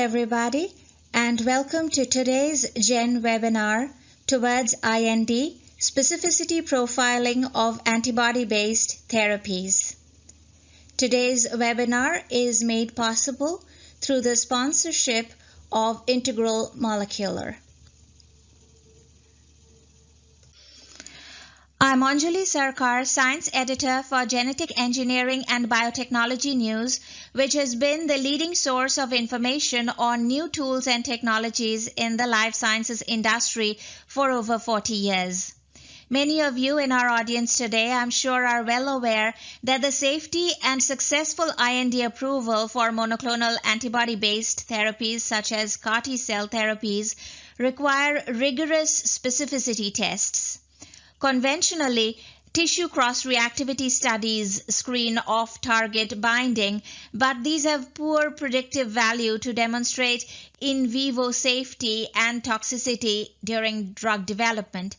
everybody, and welcome to today's GEN webinar towards IND, Specificity Profiling of Antibody-Based Therapies. Today's webinar is made possible through the sponsorship of Integral Molecular. I'm Anjali Sarkar, Science Editor for Genetic Engineering and Biotechnology News, which has been the leading source of information on new tools and technologies in the life sciences industry for over 40 years. Many of you in our audience today, I'm sure, are well aware that the safety and successful IND approval for monoclonal antibody-based therapies such as CAR T-cell therapies require rigorous specificity tests. Conventionally, tissue cross-reactivity studies screen off-target binding, but these have poor predictive value to demonstrate in vivo safety and toxicity during drug development.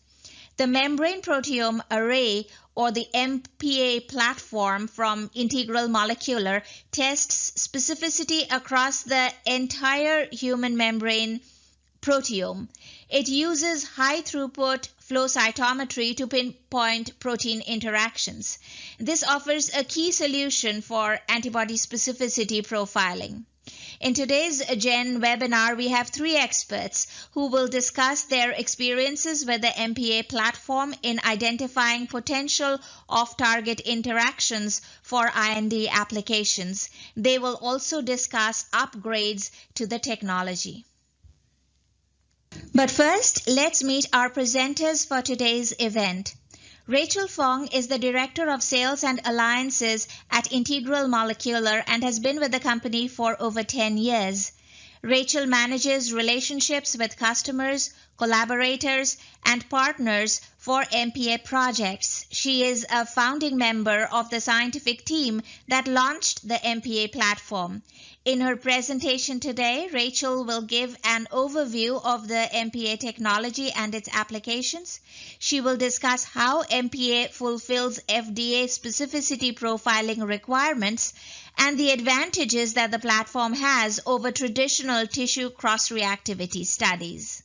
The Membrane Proteome Array, or the MPA platform from Integral Molecular, tests specificity across the entire human membrane proteome. It uses high-throughput flow cytometry to pinpoint protein interactions. This offers a key solution for antibody specificity profiling. In today's GEN webinar, we have three experts who will discuss their experiences with the MPA platform in identifying potential off-target interactions for IND applications. They will also discuss upgrades to the technology. But first, let's meet our presenters for today's event. Rachel Fong is the Director of Sales and Alliances at Integral Molecular and has been with the company for over 10 years. Rachel manages relationships with customers, collaborators, and partners for MPA projects. She is a founding member of the scientific team that launched the MPA platform. In her presentation today, Rachel will give an overview of the MPA technology and its applications. She will discuss how MPA fulfills FDA specificity profiling requirements and the advantages that the platform has over traditional tissue cross-reactivity studies.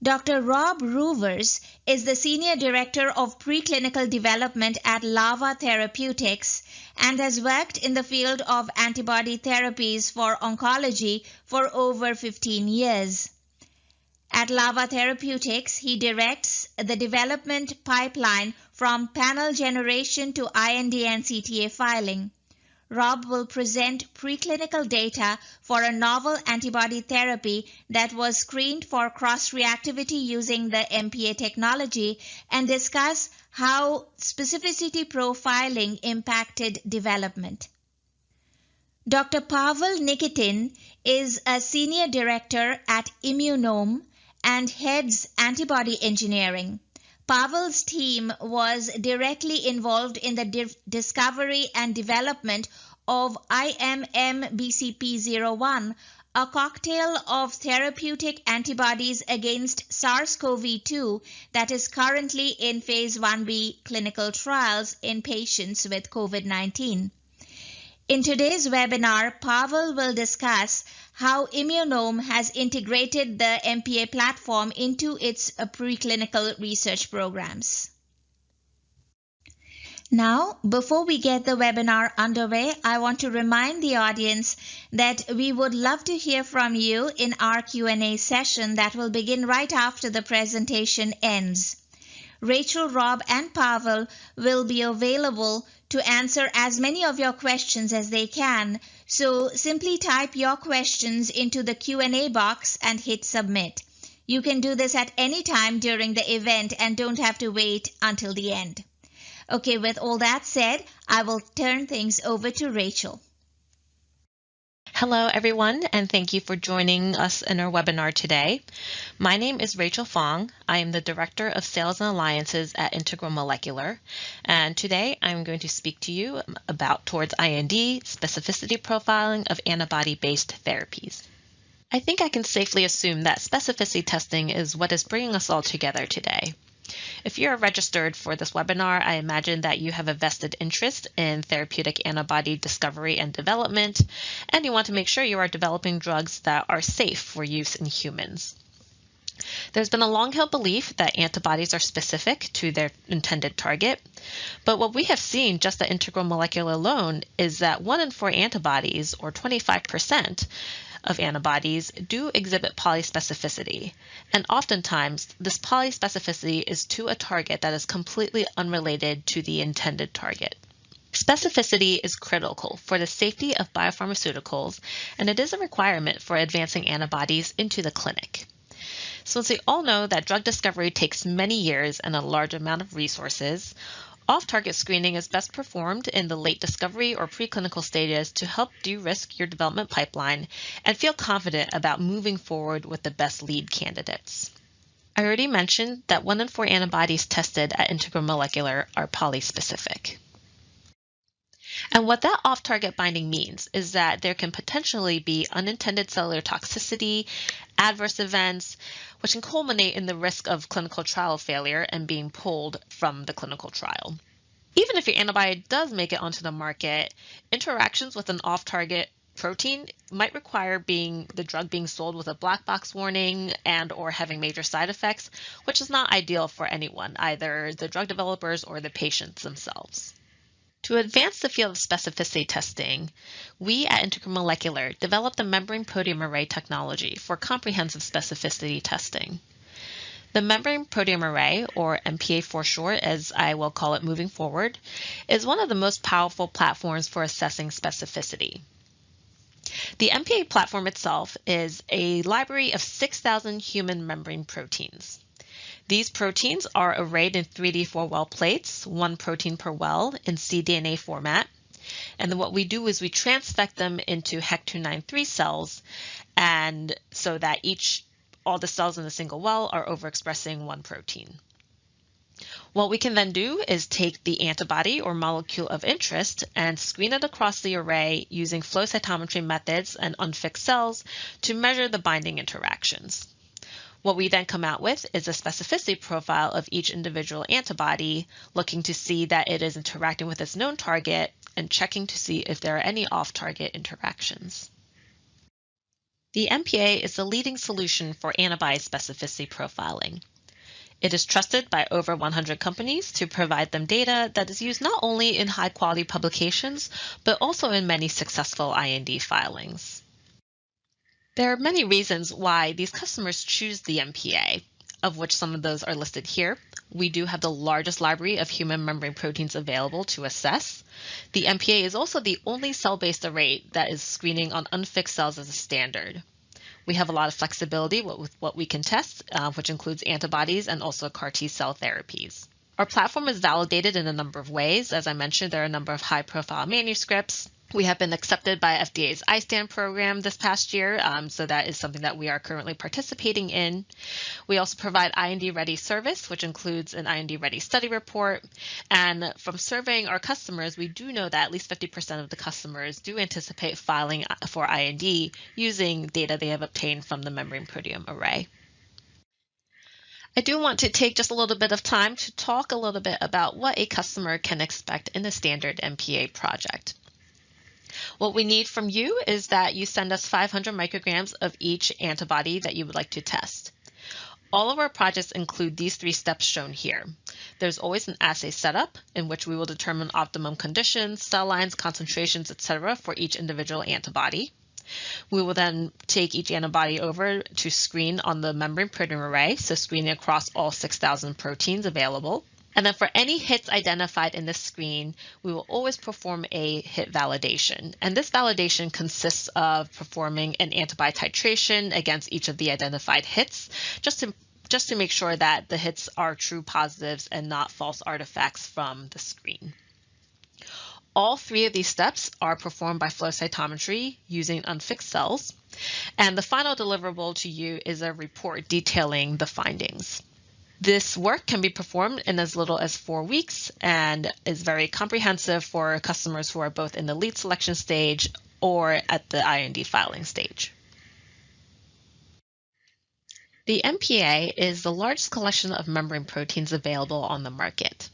Dr. Rob Roovers is the Senior Director of Preclinical Development at Biotherapeutic and has worked in the field of antibody therapies for oncology for over 15 years. At Biotherapeutic, he directs the development pipeline from panel generation to IND and CTA filing. Rob will present preclinical data for a novel antibody therapy that was screened for cross-reactivity using the MPA technology and discuss how specificity profiling impacted development. Dr. Pavel Nikitin is a Senior Director at Immunome and heads antibody engineering. Pavel's team was directly involved in the discovery and development of IMM-BCP01, a cocktail of therapeutic antibodies against SARS-CoV-2 that is currently in phase 1b clinical trials in patients with COVID-19. In today's webinar, Pavel will discuss how Immunome has integrated the MPA platform into its preclinical research programs. Now, before we get the webinar underway, I want to remind the audience that we would love to hear from you in our Q&A session that will begin right after the presentation ends. Rachel, Rob, and Pavel will be available to answer as many of your questions as they can, so simply type your questions into the Q&A box and hit submit. You can do this at any time during the event and don't have to wait until the end. Okay, with all that said, I will turn things over to Rachel. Hello, everyone, and thank you for joining us in our webinar today. My name is Rachel Fong. I am the Director of Sales and Alliances at Integral Molecular, and today I'm going to speak to you about towards IND specificity profiling of antibody-based therapies. I think I can safely assume that specificity testing is what is bringing us all together today. If you're registered for this webinar, I imagine that you have a vested interest in therapeutic antibody discovery and development, and you want to make sure you are developing drugs that are safe for use in humans. There's been a long-held belief that antibodies are specific to their intended target, but what we have seen just at Integral Molecular alone is that 1 in 4 antibodies, or 25% of antibodies, do exhibit polyspecificity, and oftentimes this polyspecificity is to a target that is completely unrelated to the intended target. Specificity is critical for the safety of biopharmaceuticals, and it is a requirement for advancing antibodies into the clinic. Since we all know that drug discovery takes many years and a large amount of resources, off-target screening is best performed in the late discovery or preclinical stages to help de-risk your development pipeline and feel confident about moving forward with the best lead candidates. I already mentioned that 1 in 4 antibodies tested at Integral Molecular are polyspecific. And what that off-target binding means is that there can potentially be unintended cellular toxicity, adverse events, which can culminate in the risk of clinical trial failure and being pulled from the clinical trial. Even if your antibody does make it onto the market, interactions with an off-target protein might require the drug being sold with a black box warning and or having major side effects, which is not ideal for anyone, either the drug developers or the patients themselves. To advance the field of specificity testing, we at Integral Molecular developed the Membrane Proteome Array technology for comprehensive specificity testing. The Membrane Proteome Array, or MPA for short, as I will call it moving forward, is one of the most powerful platforms for assessing specificity. The MPA platform itself is a library of 6,000 human membrane proteins. These proteins are arrayed in 3D 4-well plates, 1 protein per well in cDNA format. And then what we do is we transfect them into HEC293 cells, and so that all the cells in a single well are overexpressing 1 protein. What we can then do is take the antibody or molecule of interest and screen it across the array using flow cytometry methods and unfixed cells to measure the binding interactions. What we then come out with is a specificity profile of each individual antibody, looking to see that it is interacting with its known target and checking to see if there are any off-target interactions. The MPA is the leading solution for antibody specificity profiling. It is trusted by over 100 companies to provide them data that is used not only in high-quality publications, but also in many successful IND filings. There are many reasons why these customers choose the MPA, of which some of those are listed here. We do have the largest library of human membrane proteins available to assess. The MPA is also the only cell-based array that is screening on unfixed cells as a standard. We have a lot of flexibility with what we can test, which includes antibodies and also CAR T-cell therapies. Our platform is validated in a number of ways. As I mentioned, there are a number of high-profile manuscripts. We have been accepted by FDA's ISTAN program this past year, so that is something that we are currently participating in. We also provide IND-ready service, which includes an IND-ready study report. And from surveying our customers, we do know that at least 50% of the customers do anticipate filing for IND using data they have obtained from the Membrane Proteome Array. I do want to take just a little bit of time to talk a little bit about what a customer can expect in a standard MPA project. What we need from you is that you send us 500 micrograms of each antibody that you would like to test. All of our projects include these 3 steps shown here. There's always an assay setup in which we will determine optimum conditions, cell lines, concentrations, etc. for each individual antibody. We will then take each antibody over to screen on the Membrane Proteome Array, so screening across all 6,000 proteins available. And then for any hits identified in this screen, we will always perform a hit validation. And this validation consists of performing an antibody titration against each of the identified hits, just to make sure that the hits are true positives and not false artifacts from the screen. All 3 of these steps are performed by flow cytometry using unfixed cells. And the final deliverable to you is a report detailing the findings. This work can be performed in as little as 4 weeks and is very comprehensive for customers who are both in the lead selection stage or at the IND filing stage. The MPA is the largest collection of membrane proteins available on the market.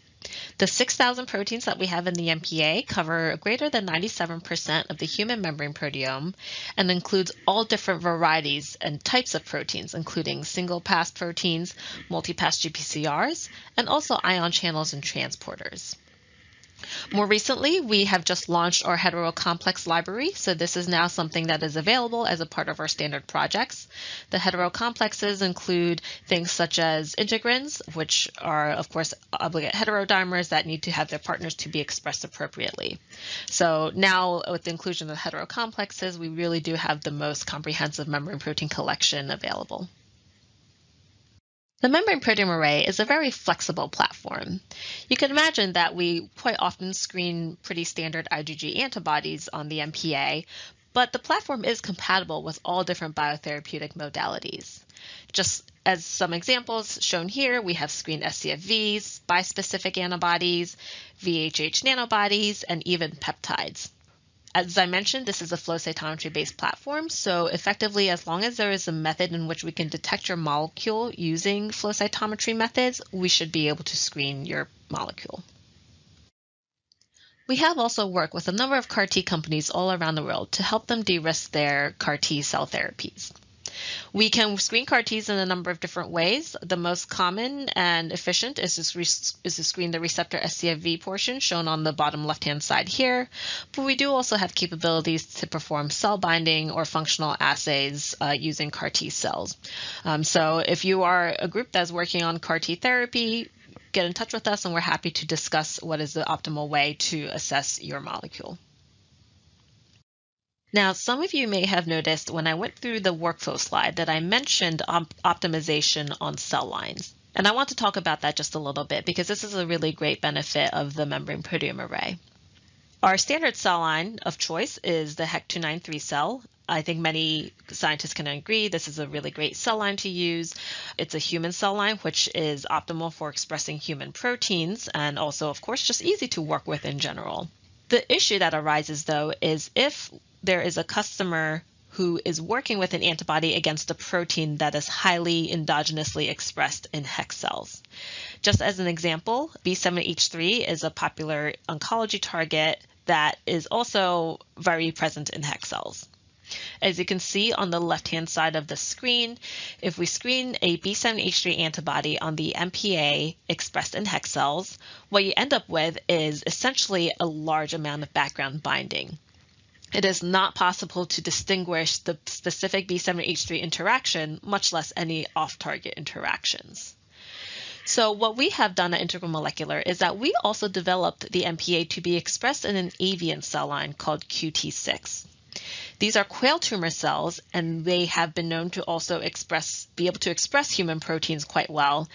The 6,000 proteins that we have in the MPA cover greater than 97% of the human membrane proteome and includes all different varieties and types of proteins, including single-pass proteins, multi-pass GPCRs, and also ion channels and transporters. More recently, we have just launched our heterocomplex library, so this is now something that is available as a part of our standard projects. The heterocomplexes include things such as integrins, which are, of course, obligate heterodimers that need to have their partners to be expressed appropriately. So now, with the inclusion of heterocomplexes, we really do have the most comprehensive membrane protein collection available. The Membrane Proteome Array is a very flexible platform. You can imagine that we quite often screen pretty standard IgG antibodies on the MPA, but the platform is compatible with all different biotherapeutic modalities. Just as some examples shown here, we have screened scFvs, bispecific antibodies, VHH nanobodies, and even peptides. As I mentioned, this is a flow cytometry-based platform, so effectively, as long as there is a method in which we can detect your molecule using flow cytometry methods, we should be able to screen your molecule. We have also worked with a number of CAR T companies all around the world to help them de-risk their CAR T cell therapies. We can screen CAR Ts in a number of different ways. The most common and efficient is to screen the receptor scFv portion shown on the bottom left-hand side here, but we do also have capabilities to perform cell binding or functional assays using CAR T cells. So if you are a group that's working on CAR T therapy, get in touch with us and we're happy to discuss what is the optimal way to assess your molecule. Now, some of you may have noticed when I went through the workflow slide that I mentioned optimization on cell lines. And I want to talk about that just a little bit because this is a really great benefit of the Membrane Proteome Array. Our standard cell line of choice is the HEC293 cell. I think many scientists can agree this is a really great cell line to use. It's a human cell line, which is optimal for expressing human proteins and also, of course, just easy to work with in general. The issue that arises, though, is if there is a customer who is working with an antibody against a protein that is highly endogenously expressed in HEC cells. Just as an example, B7H3 is a popular oncology target that is also very present in HEC cells. As you can see on the left-hand side of the screen, if we screen a B7H3 antibody on the MPA expressed in HEC cells, what you end up with is essentially a large amount of background binding. It is not possible to distinguish the specific B7H3 interaction, much less any off-target interactions. So what we have done at Integral Molecular is that we also developed the MPA to be expressed in an avian cell line called QT6. These are quail tumor cells, and they have been known to also be able to express human proteins quite well.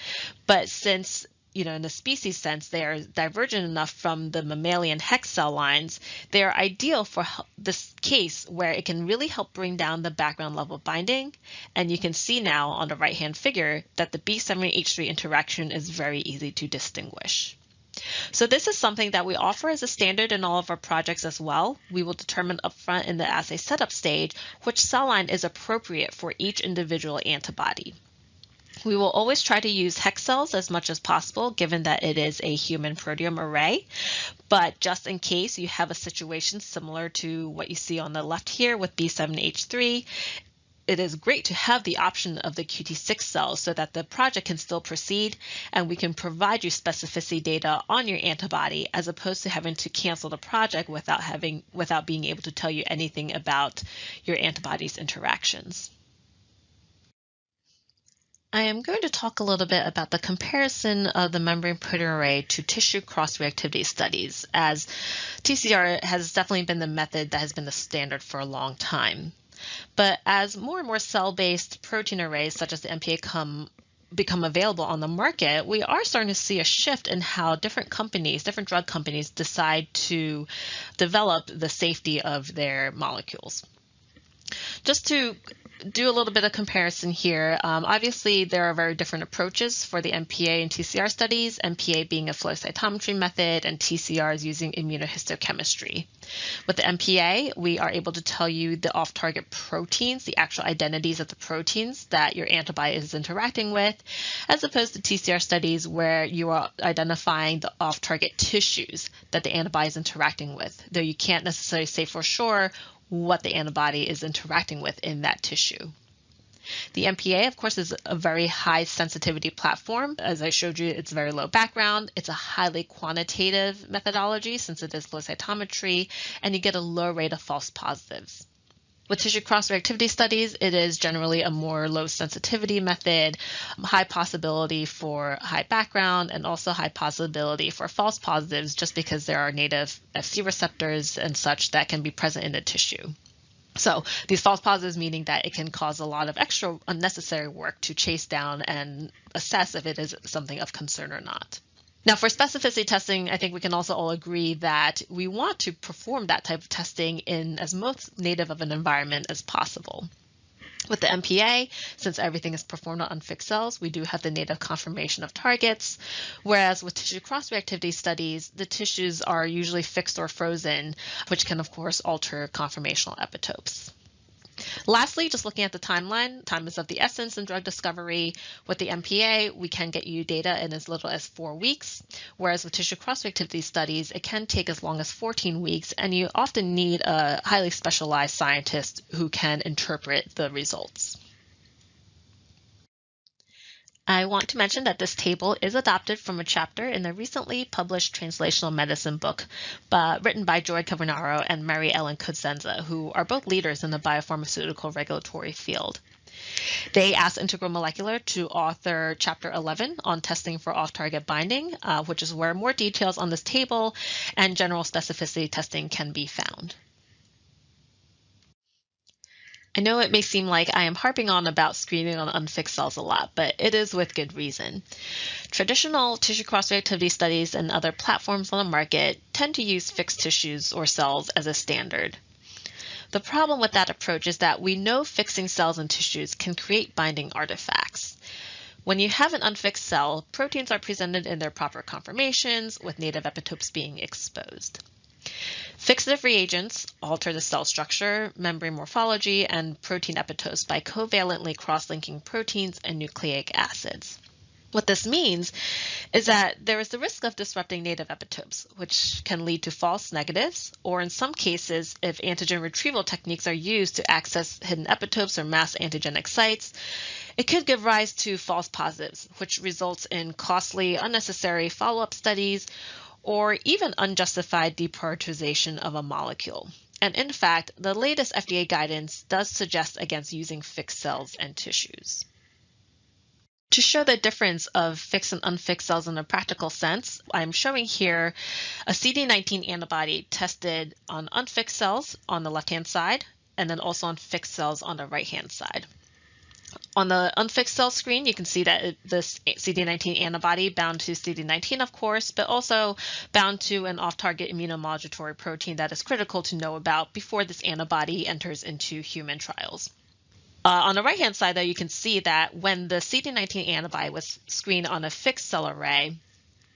But since, in the species sense, they are divergent enough from the mammalian HEC cell lines, they are ideal for this case where it can really help bring down the background level binding. And you can see now on the right-hand figure that the B7H3 interaction is very easy to distinguish. So this is something that we offer as a standard in all of our projects as well. We will determine upfront in the assay setup stage which cell line is appropriate for each individual antibody. We will always try to use HEC cells as much as possible, given that it is a human proteome array. But just in case you have a situation similar to what you see on the left here with B7H3, it is great to have the option of the QT6 cells so that the project can still proceed and we can provide you specificity data on your antibody as opposed to having to cancel the project without being able to tell you anything about your antibody's interactions. I am going to talk a little bit about the comparison of the membrane proteome array to tissue cross-reactivity studies, as TCR has definitely been the method that has been the standard for a long time. But as more and more cell-based protein arrays such as the MPA become available on the market, we are starting to see a shift in how different drug companies decide to develop the safety of their molecules. Just to do a little bit of comparison here. Obviously, there are very different approaches for the MPA and TCR studies, MPA being a flow cytometry method and TCRs using immunohistochemistry. With the MPA, we are able to tell you the off-target proteins, the actual identities of the proteins that your antibody is interacting with, as opposed to TCR studies where you are identifying the off-target tissues that the antibody is interacting with, though you can't necessarily say for sure what the antibody is interacting with in that tissue. The MPA, of course, is a very high sensitivity platform. As I showed you, it's very low background. It's a highly quantitative methodology since it is flow cytometry, and you get a low rate of false positives. With tissue cross-reactivity studies, it is generally a more low sensitivity method, high possibility for high background, and also high possibility for false positives just because there are native Fc receptors and such that can be present in the tissue. So these false positives meaning that it can cause a lot of extra unnecessary work to chase down and assess if it is something of concern or not. Now, for specificity testing, I think we can also all agree that we want to perform that type of testing in as most native of an environment as possible. With the MPA, since everything is performed on unfixed cells, we do have the native conformation of targets, whereas with tissue cross-reactivity studies, the tissues are usually fixed or frozen, which can, of course, alter conformational epitopes. Lastly, just looking at the timeline, time is of the essence in drug discovery. With the MPA, we can get you data in as little as 4 weeks, whereas with tissue cross-reactivity studies, it can take as long as 14 weeks, and you often need a highly specialized scientist who can interpret the results. I want to mention that this table is adopted from a chapter in the recently published translational medicine book written by Joy Cavernaro and Mary Ellen Cosenza, who are both leaders in the biopharmaceutical regulatory field. They asked Integral Molecular to author Chapter 11 on testing for off-target binding, which is where more details on this table and general specificity testing can be found. I know it may seem like I am harping on about screening on unfixed cells a lot, but it is with good reason. Traditional tissue cross-reactivity studies and other platforms on the market tend to use fixed tissues or cells as a standard. The problem with that approach is that we know fixing cells and tissues can create binding artifacts. When you have an unfixed cell, proteins are presented in their proper conformations, with native epitopes being exposed. Fixative reagents alter the cell structure, membrane morphology, and protein epitopes by covalently cross-linking proteins and nucleic acids. What this means is that there is the risk of disrupting native epitopes, which can lead to false negatives, or in some cases, if antigen retrieval techniques are used to access hidden epitopes or mass antigenic sites, it could give rise to false positives, which results in costly, unnecessary follow-up studies, or even unjustified deprioritization of a molecule. And in fact, the latest FDA guidance does suggest against using fixed cells and tissues. To show the difference of fixed and unfixed cells in a practical sense, I'm showing here a CD19 antibody tested on unfixed cells on the left-hand side, and then also on fixed cells on the right-hand side. On the unfixed cell screen, you can see that this CD19 antibody bound to CD19, of course, but also bound to an off-target immunomodulatory protein that is critical to know about before this antibody enters into human trials. On the right-hand side, though, you can see that when the CD19 antibody was screened on a fixed cell array,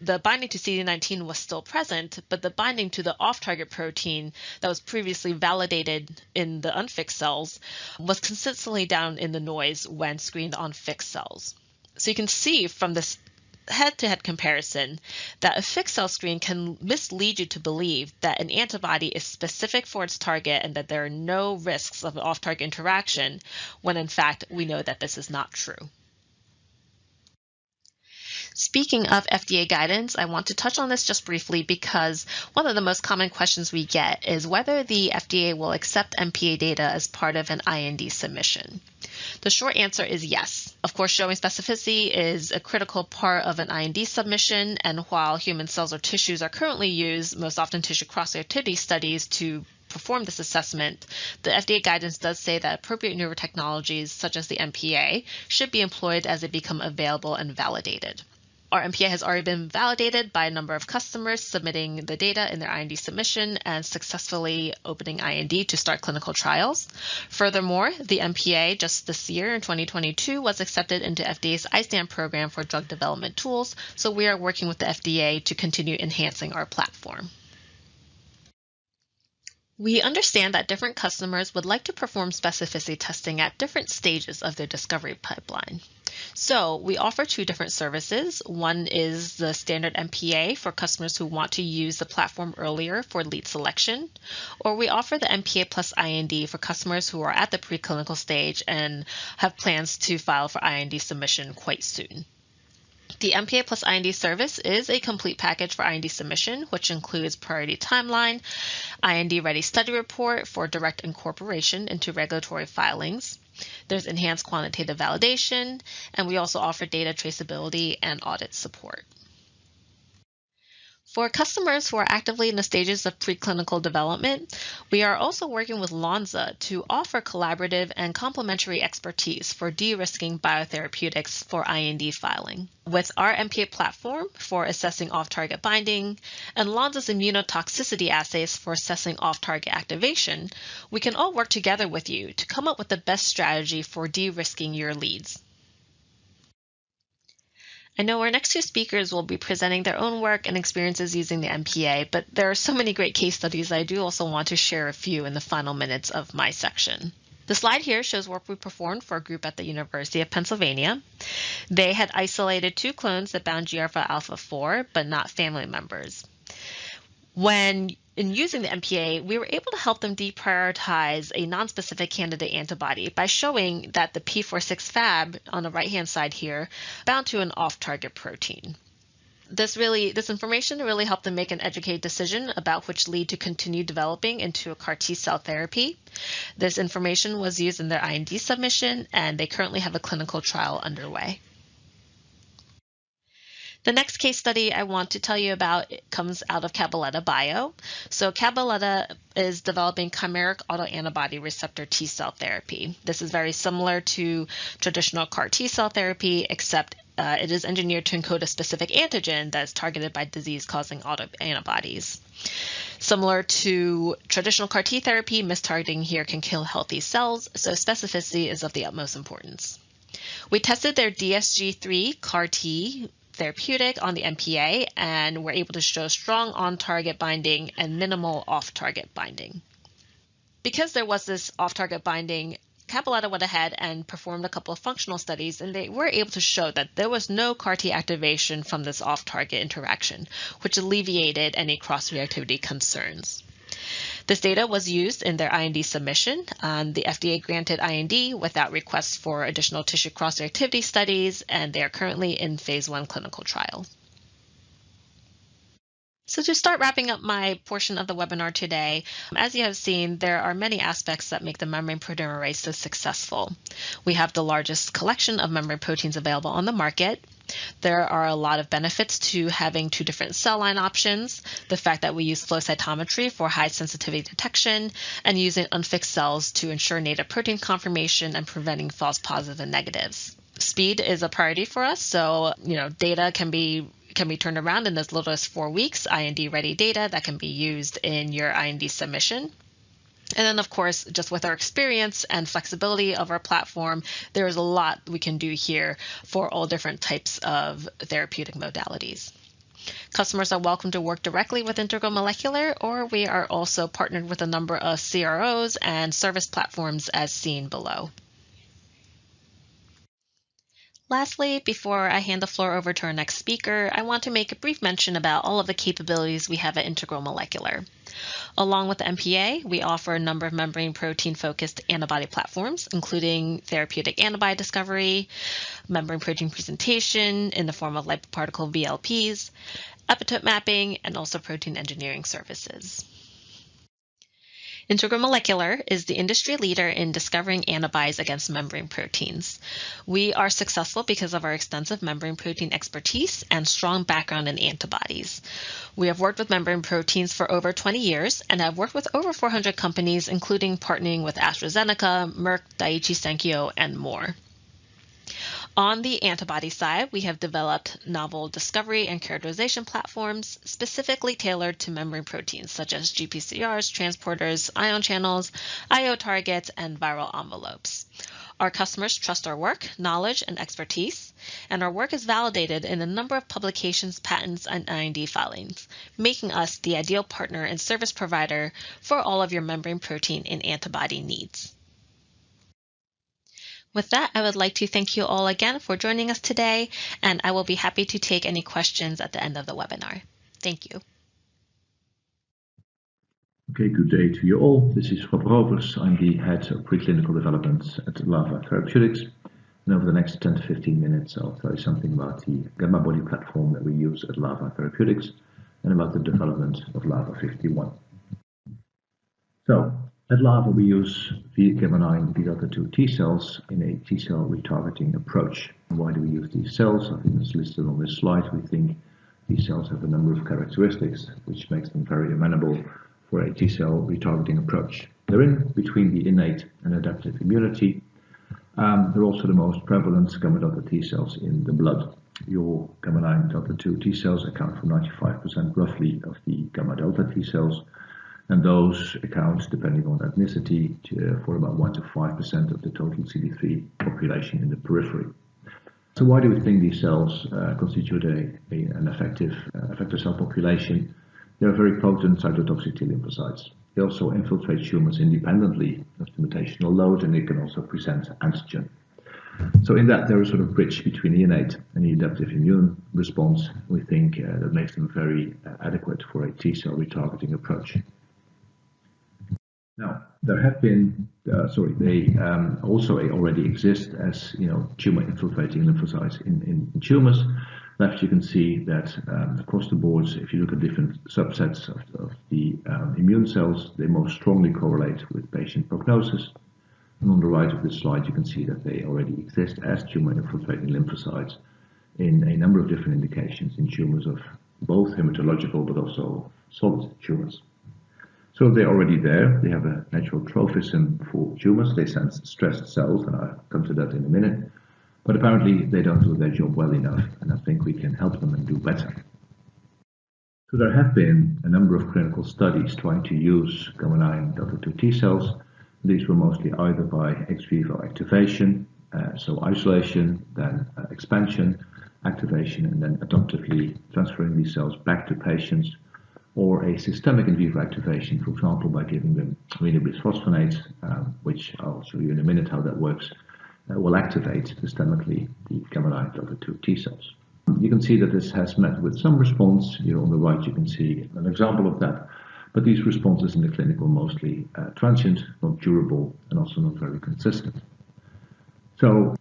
the binding to CD19 was still present, but the binding to the off-target protein that was previously validated in the unfixed cells was consistently down in the noise when screened on fixed cells. So you can see from this head-to-head comparison that a fixed cell screen can mislead you to believe that an antibody is specific for its target and that there are no risks of off-target interaction, when in fact we know that this is not true. Speaking of FDA guidance, I want to touch on this just briefly because one of the most common questions we get is whether the FDA will accept MPA data as part of an IND submission. The short answer is yes. Of course, showing specificity is a critical part of an IND submission, and while human cells or tissues are currently used, most often tissue cross-reactivity studies, to perform this assessment, the FDA guidance does say that appropriate newer technologies, such as the MPA, should be employed as they become available and validated. Our MPA has already been validated by a number of customers submitting the data in their IND submission and successfully opening IND to start clinical trials. Furthermore, the MPA just this year in 2022 was accepted into FDA's ISAM program for drug development tools, so we are working with the FDA to continue enhancing our platform. We understand that different customers would like to perform specificity testing at different stages of their discovery pipeline. So we offer two different services. One is the standard MPA for customers who want to use the platform earlier for lead selection, or we offer the MPA plus IND for customers who are at the preclinical stage and have plans to file for IND submission quite soon. The MPA plus IND service is a complete package for IND submission, which includes priority timeline, IND-ready study report for direct incorporation into regulatory filings. There's enhanced quantitative validation, and we also offer data traceability and audit support. For customers who are actively in the stages of preclinical development, we are also working with Lonza to offer collaborative and complementary expertise for de-risking biotherapeutics for IND filing. With our MPA platform for assessing off-target binding and Lonza's immunotoxicity assays for assessing off-target activation, we can all work together with you to come up with the best strategy for de-risking your leads. I know our next two speakers will be presenting their own work and experiences using the MPA, but there are so many great case studies I do also want to share a few in the final minutes of my section. The slide here shows work we performed for a group at the University of Pennsylvania. They had isolated 2 clones that bound GRFA alpha 4, but not family members. When in using the MPA, we were able to help them deprioritize a nonspecific candidate antibody by showing that the P46 Fab on the right-hand side here bound to an off-target protein. This information really helped them make an educated decision about which lead to continue developing into a CAR T-cell therapy. This information was used in their IND submission, and they currently have a clinical trial underway. The next case study I want to tell you about comes out of Cabaletta Bio. So Cabaletta is developing chimeric autoantibody receptor T-cell therapy. This is very similar to traditional CAR T-cell therapy, except it is engineered to encode a specific antigen that is targeted by disease-causing autoantibodies. Similar to traditional CAR T therapy, mistargeting here can kill healthy cells, so specificity is of the utmost importance. We tested their DSG3 CAR T therapeutic on the MPA, and we're able to show strong on-target binding and minimal off-target binding. Because there was this off-target binding, Cabaletta went ahead and performed a couple of functional studies, and they were able to show that there was no CAR T activation from this off-target interaction, which alleviated any cross-reactivity concerns. This data was used in their IND submission, and the FDA granted IND without requests for additional tissue cross-reactivity studies, and they are currently in phase 1 clinical trials. So to start wrapping up my portion of the webinar today, as you have seen, there are many aspects that make the membrane proteome array so successful. We have the largest collection of membrane proteins available on the market. There are a lot of benefits to having 2 different cell line options, the fact that we use flow cytometry for high sensitivity detection, and using unfixed cells to ensure native protein conformation and preventing false positives and negatives. Speed is a priority for us, so data can be turned around in as little as 4 weeks, IND-ready data that can be used in your IND submission. And then, of course, just with our experience and flexibility of our platform, there is a lot we can do here for all different types of therapeutic modalities. Customers are welcome to work directly with Integral Molecular, or we are also partnered with a number of CROs and service platforms as seen below. Lastly, before I hand the floor over to our next speaker, I want to make a brief mention about all of the capabilities we have at Integral Molecular. Along with the MPA, we offer a number of membrane protein-focused antibody platforms, including therapeutic antibody discovery, membrane protein presentation in the form of lipoparticle VLPs, epitope mapping, and also protein engineering services. Integral Molecular is the industry leader in discovering antibodies against membrane proteins. We are successful because of our extensive membrane protein expertise and strong background in antibodies. We have worked with membrane proteins for over 20 years and have worked with over 400 companies, including partnering with AstraZeneca, Merck, Daiichi Sankyo, and more. On the antibody side, we have developed novel discovery and characterization platforms specifically tailored to membrane proteins such as GPCRs, transporters, ion channels, IO targets, and viral envelopes. Our customers trust our work, knowledge, and expertise, and our work is validated in a number of publications, patents, and IND filings, making us the ideal partner and service provider for all of your membrane protein and antibody needs. With that, I would like to thank you all again for joining us today, and I will be happy to take any questions at the end of the webinar. Thank you. Okay, good day to you all. This is Rob Rovers. I'm the head of preclinical development at Biotherapeutic. And over the next 10 to 15 minutes, I'll tell you something about the Gammabody platform that we use at Biotherapeutic and about the development of LAVA51. So, at Lava, we use Gamma9 β2 T cells in a T cell retargeting approach. And why do we use these cells? I think it's listed on this slide. We think these cells have a number of characteristics which makes them very amenable for a T cell retargeting approach. They're in between the innate and adaptive immunity. They're also the most prevalent gamma delta T cells in the blood. Your Gamma9 delta 2 T cells account for 95% roughly of the gamma delta T cells. And those account, depending on ethnicity, for about 1 to 5% of the total CD3 population in the periphery. So why do we think these cells constitute an effective effector cell population? They are very potent cytotoxic T lymphocytes. They also infiltrate tumors independently of the mutational load, and they can also present antigen. So in that, there is sort of bridge between the innate and the adaptive immune response. We think that makes them very adequate for a T cell retargeting approach. Now, there have been, they also already exist as, tumor infiltrating lymphocytes in tumors. Left, you can see that across the boards, if you look at different subsets of the immune cells, they most strongly correlate with patient prognosis. And on the right of this slide, you can see that they already exist as tumor infiltrating lymphocytes in a number of different indications in tumors of both hematological but also solid tumors. So they're already there. They have a natural trophism for tumors. They sense stressed cells, and I'll come to that in a minute. But apparently they don't do their job well enough, and I think we can help them and do better. So there have been a number of clinical studies trying to use Gamma9 delta 2 T cells. These were mostly either by ex vivo activation, so isolation, then expansion, activation, and then adoptively transferring these cells back to patients, or a systemic in vivo activation, for example, by giving them aminobisphosphonate, which I'll show you in a minute how that works, will activate systemically the Gamma9 delta 2 T cells. You can see that this has met with some response. Here on the right, you can see an example of that. But these responses in the clinic were mostly transient, not durable, and also not very consistent. So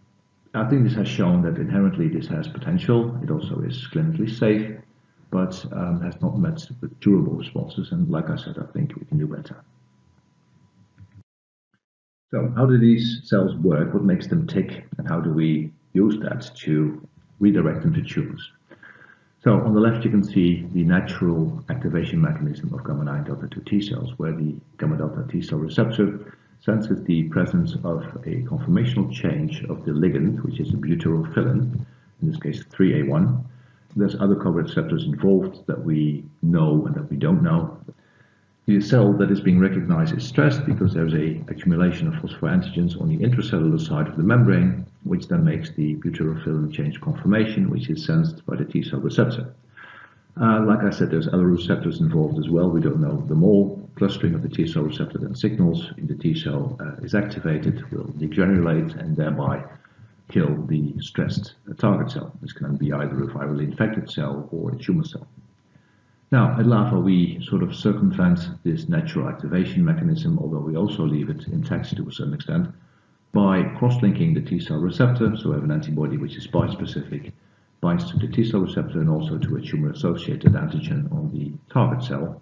I think this has shown that inherently this has potential. It also is clinically safe, but has not met with durable responses. And like I said, I think we can do better. So how do these cells work? What makes them tick? And how do we use that to redirect them to tumors? So on the left, you can see the natural activation mechanism of Gamma9 delta 2 T cells, where the gamma delta T cell receptor senses the presence of a conformational change of the ligand, which is a butyrylfilin, in this case 3A1. There's other co-receptors involved that we know and that we don't know. The cell that is being recognized is stressed because there's an accumulation of phosphoantigens on the intracellular side of the membrane, which then makes the butyrylfilin change conformation, which is sensed by the T cell receptor. Like I said, there's other receptors involved as well. We don't know them all. Clustering of the T cell receptor then signals in the T cell is activated, will degranulate, and thereby kill the stressed target cell. This can be either a virally infected cell or a tumor cell. Now, at LAVA, we sort of circumvent this natural activation mechanism, although we also leave it intact to a certain extent, by cross-linking the T cell receptor. So we have an antibody which is bispecific, binds to the T cell receptor and also to a tumor-associated antigen on the target cell.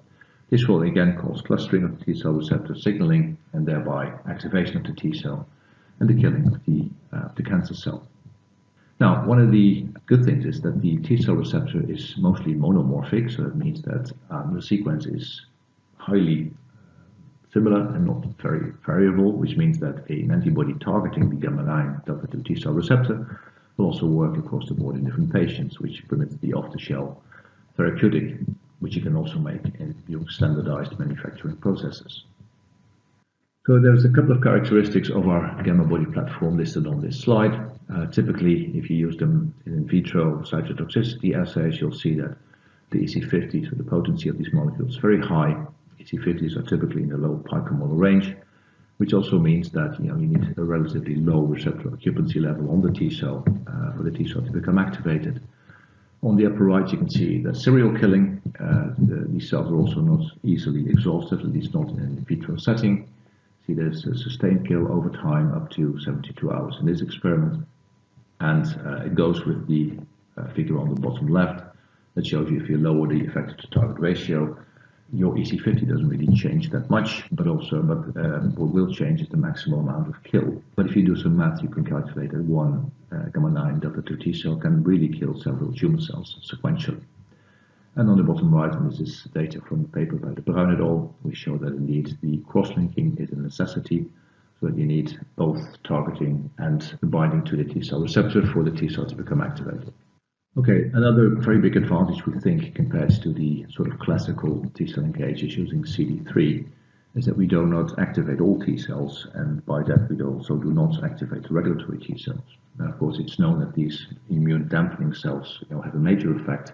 This will again cause clustering of the T cell receptor signaling and thereby activation of the T cell and the killing of the cancer cell. Now, one of the good things is that the T cell receptor is mostly monomorphic, so that means that the sequence is highly similar and not very variable, which means that an antibody targeting the Gamma9 delta 2 T cell receptor will also work across the board in different patients, which permits the off-the-shelf therapeutic, which you can also make in your standardized manufacturing processes. So there's a couple of characteristics of our Gammabody platform listed on this slide. Typically, if you use them in vitro cytotoxicity assays, you'll see that the EC50, so the potency of these molecules, is very high. EC50s are typically in the low picomolar range, which also means that you need a relatively low receptor occupancy level on the T cell for the T cell to become activated. On the upper right, you can see that serial killing. These cells are also not easily exhausted, at least not in an in vitro setting. See, there's a sustained kill over time up to 72 hours in this experiment. And it goes with the figure on the bottom left that shows you if you lower the effector to target ratio, your EC50 doesn't really change that much, but what will change is the maximum amount of kill. But if you do some math, you can calculate that one gamma 9 delta 2 T cell can really kill several tumor cells sequentially. And on the bottom right, and this is data from the paper by de Bruin et al., we show that indeed the cross-linking is a necessity, so that you need both targeting and the binding to the T cell receptor for the T cell to become activated. Okay, another very big advantage we think compared to the sort of classical T cell engagers using CD3 is that we do not activate all T cells, and by that we also do not activate the regulatory T cells. Now, of course, it's known that these immune dampening cells have a major effect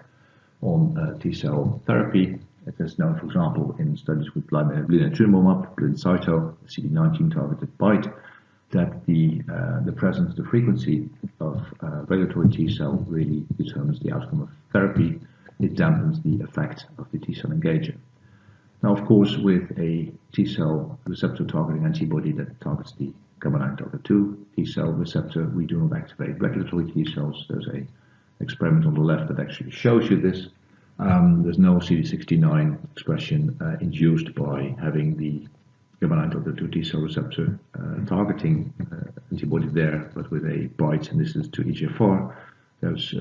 on T cell therapy. It is known, for example, in studies with blinatumomab, Blincyto, CD19 targeted BiTE, that the presence, the frequency of regulatory T cell really determines the outcome of therapy. It dampens the effect of the T cell engager. Now, of course, with a T cell receptor targeting antibody that targets the gamma 9 delta 2 T cell receptor, we do not activate regulatory T cells. There's an experiment on the left that actually shows you this. There's no CD69 expression induced by having the gamma 9 delta 2 T cell receptor targeting antibody there, but with a BiTE, and this is to EGFR, there's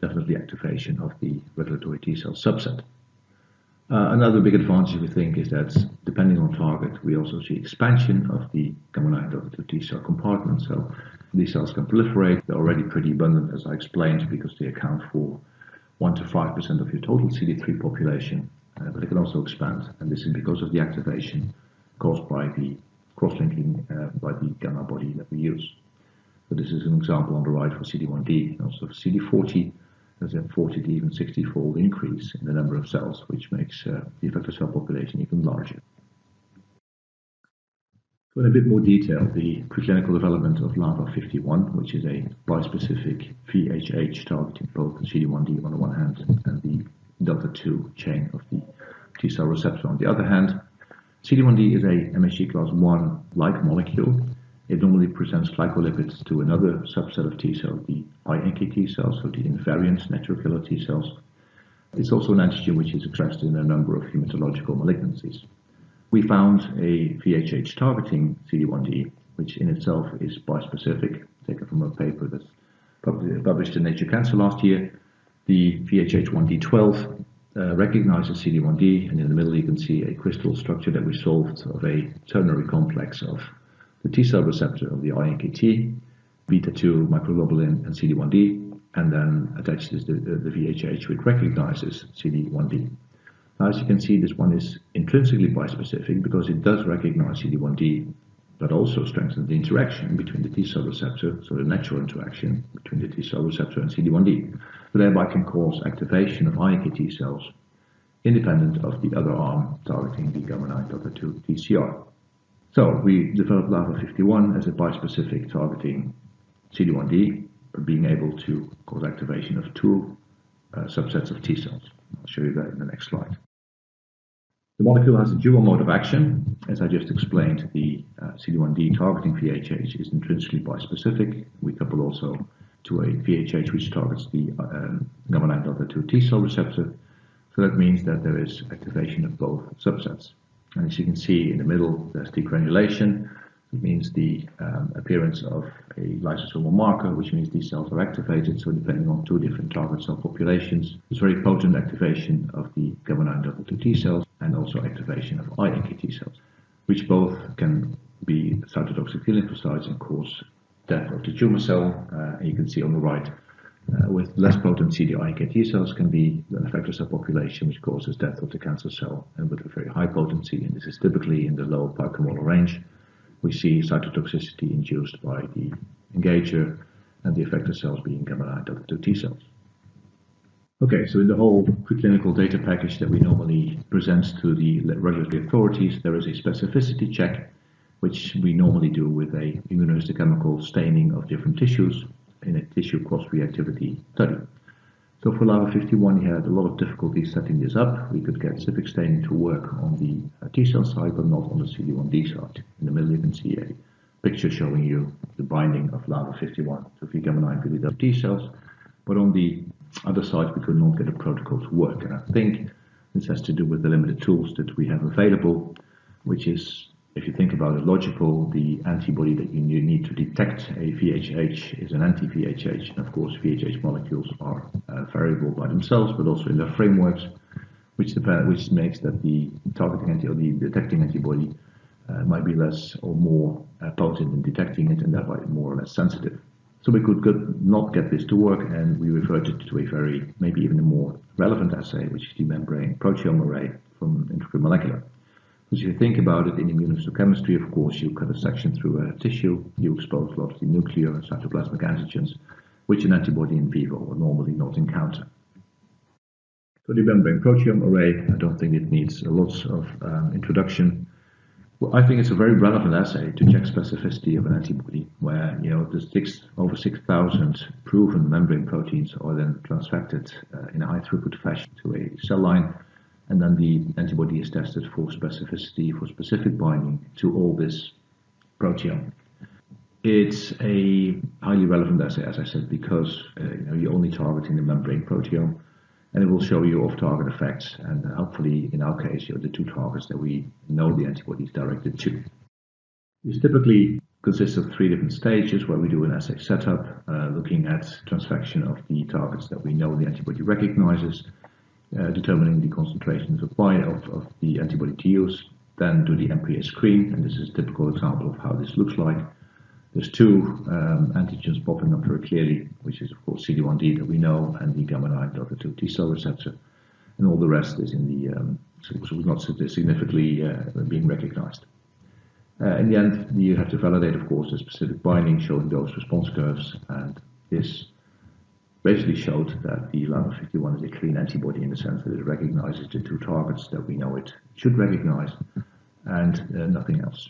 definitely activation of the regulatory T cell subset. Another big advantage we think is that depending on target, we also see expansion of the gamma 9 delta 2 T cell compartment. So these cells can proliferate. They're already pretty abundant, as I explained, because they account for 1 to 5% of your total CD3 population, but they can also expand, and this is because of the activation caused by the cross-linking by the Gammabody that we use. So this is an example on the right for CD1D, and also for CD40. There's a 40 to even 60-fold increase in the number of cells, which makes the effector cell population even larger. So in a bit more detail, the preclinical development of LAVA51, which is a bispecific VHH targeting both the CD1D on the one hand and the delta 2 chain of the T cell receptor on the other hand. CD1D is a MHC class 1-like molecule. It normally presents glycolipids to another subset of T cells, the iNKT cells, so the invariant natural killer T cells. It's also an antigen which is expressed in a number of hematological malignancies. We found a VHH targeting CD1D, which in itself is bispecific, taken from a paper that's published in Nature Cancer last year. The VHH1D12 recognizes CD1D, and in the middle you can see a crystal structure that we solved of a ternary complex of the T cell receptor of the iNKT, beta-2 microglobulin, and CD1D, and then attached is the VHH, which recognizes CD1D. Now, as you can see, this one is intrinsically bispecific because it does recognize CD1D, but also strengthens the interaction between the T cell receptor, so the natural interaction between the T cell receptor and CD1D, so thereby can cause activation of iNKT cells independent of the other arm targeting the gamma 9 delta 2 TCR. So we developed LAVA51 as a bispecific targeting CD1D, being able to cause activation of two subsets of T cells. I'll show you that in the next slide. The molecule has a dual mode of action. As I just explained, the CD1D targeting VHH is intrinsically bispecific. We couple also to a VHH which targets the gamma 9 delta 2 T cell receptor. So that means that there is activation of both subsets. And as you can see in the middle, there's degranulation. It means the appearance of a lysosomal marker, which means these cells are activated. So depending on two different target cell populations, there's very potent activation of the gamma 9 delta 2 T cells and also activation of iNKT cells, which both can be cytotoxic T lymphocytes and cause death of the tumor cell. And you can see on the right, with less potent CD8 cells can be an effector cell population which causes death of the cancer cell, and with a very high potency, and this is typically in the low picomolar range, we see cytotoxicity induced by the engager and the effector cells being gamma-9 T cells. Okay, so in the whole preclinical data package that we normally present to the regulatory authorities, there is a specificity check, which we normally do with a immunohistochemical staining of different tissues in a tissue cross-reactivity study. So for LAVA51, we had a lot of difficulty setting this up. We could get specific staining to work on the T cell side, but not on the CD1D side. In the middle, you can see a picture showing you the binding of LAVA51 to the gamma-9 T cells, but on the other side, we could not get a protocol to work. And I think this has to do with the limited tools that we have available, which is, if you think about it logical, the antibody that you need to detect a VHH is an anti-VHH. And of course, VHH molecules are variable by themselves, but also in their frameworks, which makes that the targeting antibody, the detecting antibody, might be less or more potent in detecting it, and thereby more or less sensitive. So we could not get this to work, and we reverted to a very, maybe even a more relevant assay, which is the Membrane Proteome Array from Molecular. Because if you think about it in immunohistochemistry, of course, you cut a section through a tissue, you expose a lot of the nuclear cytoplasmic antigens, which an antibody in vivo will normally not encounter. So the Membrane Proteome Array, I don't think it needs a lot of introduction. Well, I think it's a very relevant assay to check specificity of an antibody, where the over 6,000 proven membrane proteins are then transfected in a high-throughput fashion to a cell line, and then the antibody is tested for specificity, for specific binding to all this proteome. It's a highly relevant assay, as I said, because you're only targeting the membrane proteome, and it will show you off-target effects, and hopefully, in our case, the two targets that we know the antibody is directed to. This typically consists of 3 different stages where we do an assay setup, looking at transfection of the targets that we know the antibody recognizes, determining the concentrations of the antibody to use, then do the MPA screen, and this is a typical example of how this looks like. There's 2 antigens popping up very clearly, which is of course CD1D that we know, and the gamma-9 T cell receptor, and all the rest is in the not significantly being recognized. In the end, you have to validate, of course, a specific binding, showing those response curves, and this basically showed that the LAVA51 is a clean antibody in the sense that it recognizes the 2 targets that we know it should recognize, and nothing else.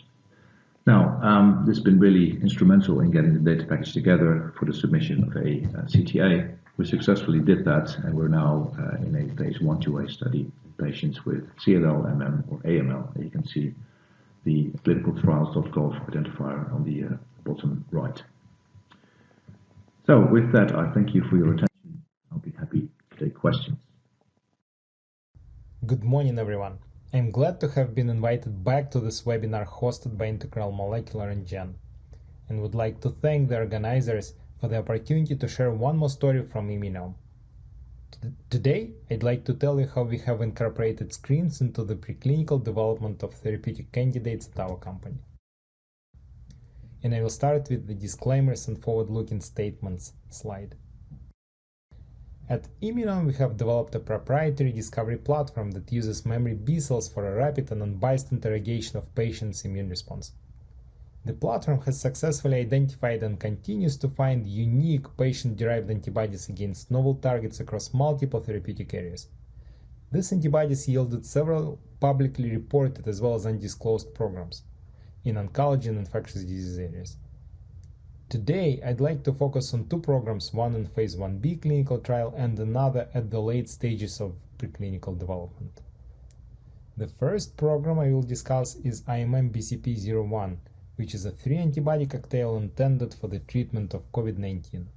Now, this has been really instrumental in getting the data package together for the submission of a CTA. We successfully did that, and we're now in a phase 1/2A study in patients with CLL, MM, or AML. And you can see the clinicaltrials.gov identifier on the bottom right. So with that, I thank you for your attention. I'll be happy to take questions. Good morning, everyone. I'm glad to have been invited back to this webinar hosted by Integral Molecular and Gen, and would like to thank the organizers for the opportunity to share one more story from Immunome. Today, I'd like to tell you how we have incorporated screens into the preclinical development of therapeutic candidates at our company. And I will start with the disclaimers and forward-looking statements slide. At Immunome, we have developed a proprietary discovery platform that uses memory B cells for a rapid and unbiased interrogation of patients' immune response. The platform has successfully identified and continues to find unique patient-derived antibodies against novel targets across multiple therapeutic areas. These antibodies yielded several publicly reported as well as undisclosed programs in oncology and infectious disease areas. Today, I'd like to focus on 2 programs, one in phase 1b clinical trial and another at the late stages of preclinical development. The first program I will discuss is IMM-BCP-01, which is a 3-antibody cocktail intended for the treatment of COVID-19.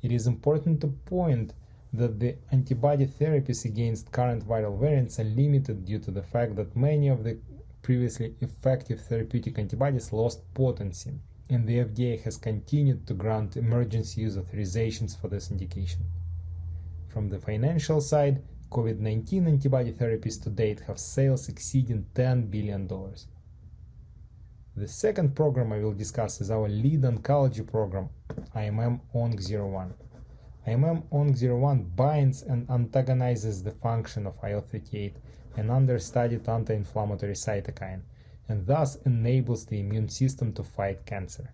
It is important to point that the antibody therapies against current viral variants are limited due to the fact that many of the previously effective therapeutic antibodies lost potency, and the FDA has continued to grant emergency use authorizations for this indication. From the financial side, COVID-19 antibody therapies to date have sales exceeding $10 billion. The second program I will discuss is our lead oncology program, IMM-ONC01. IMM-ONC01 binds and antagonizes the function of IL-38, an understudied anti-inflammatory cytokine, and thus enables the immune system to fight cancer.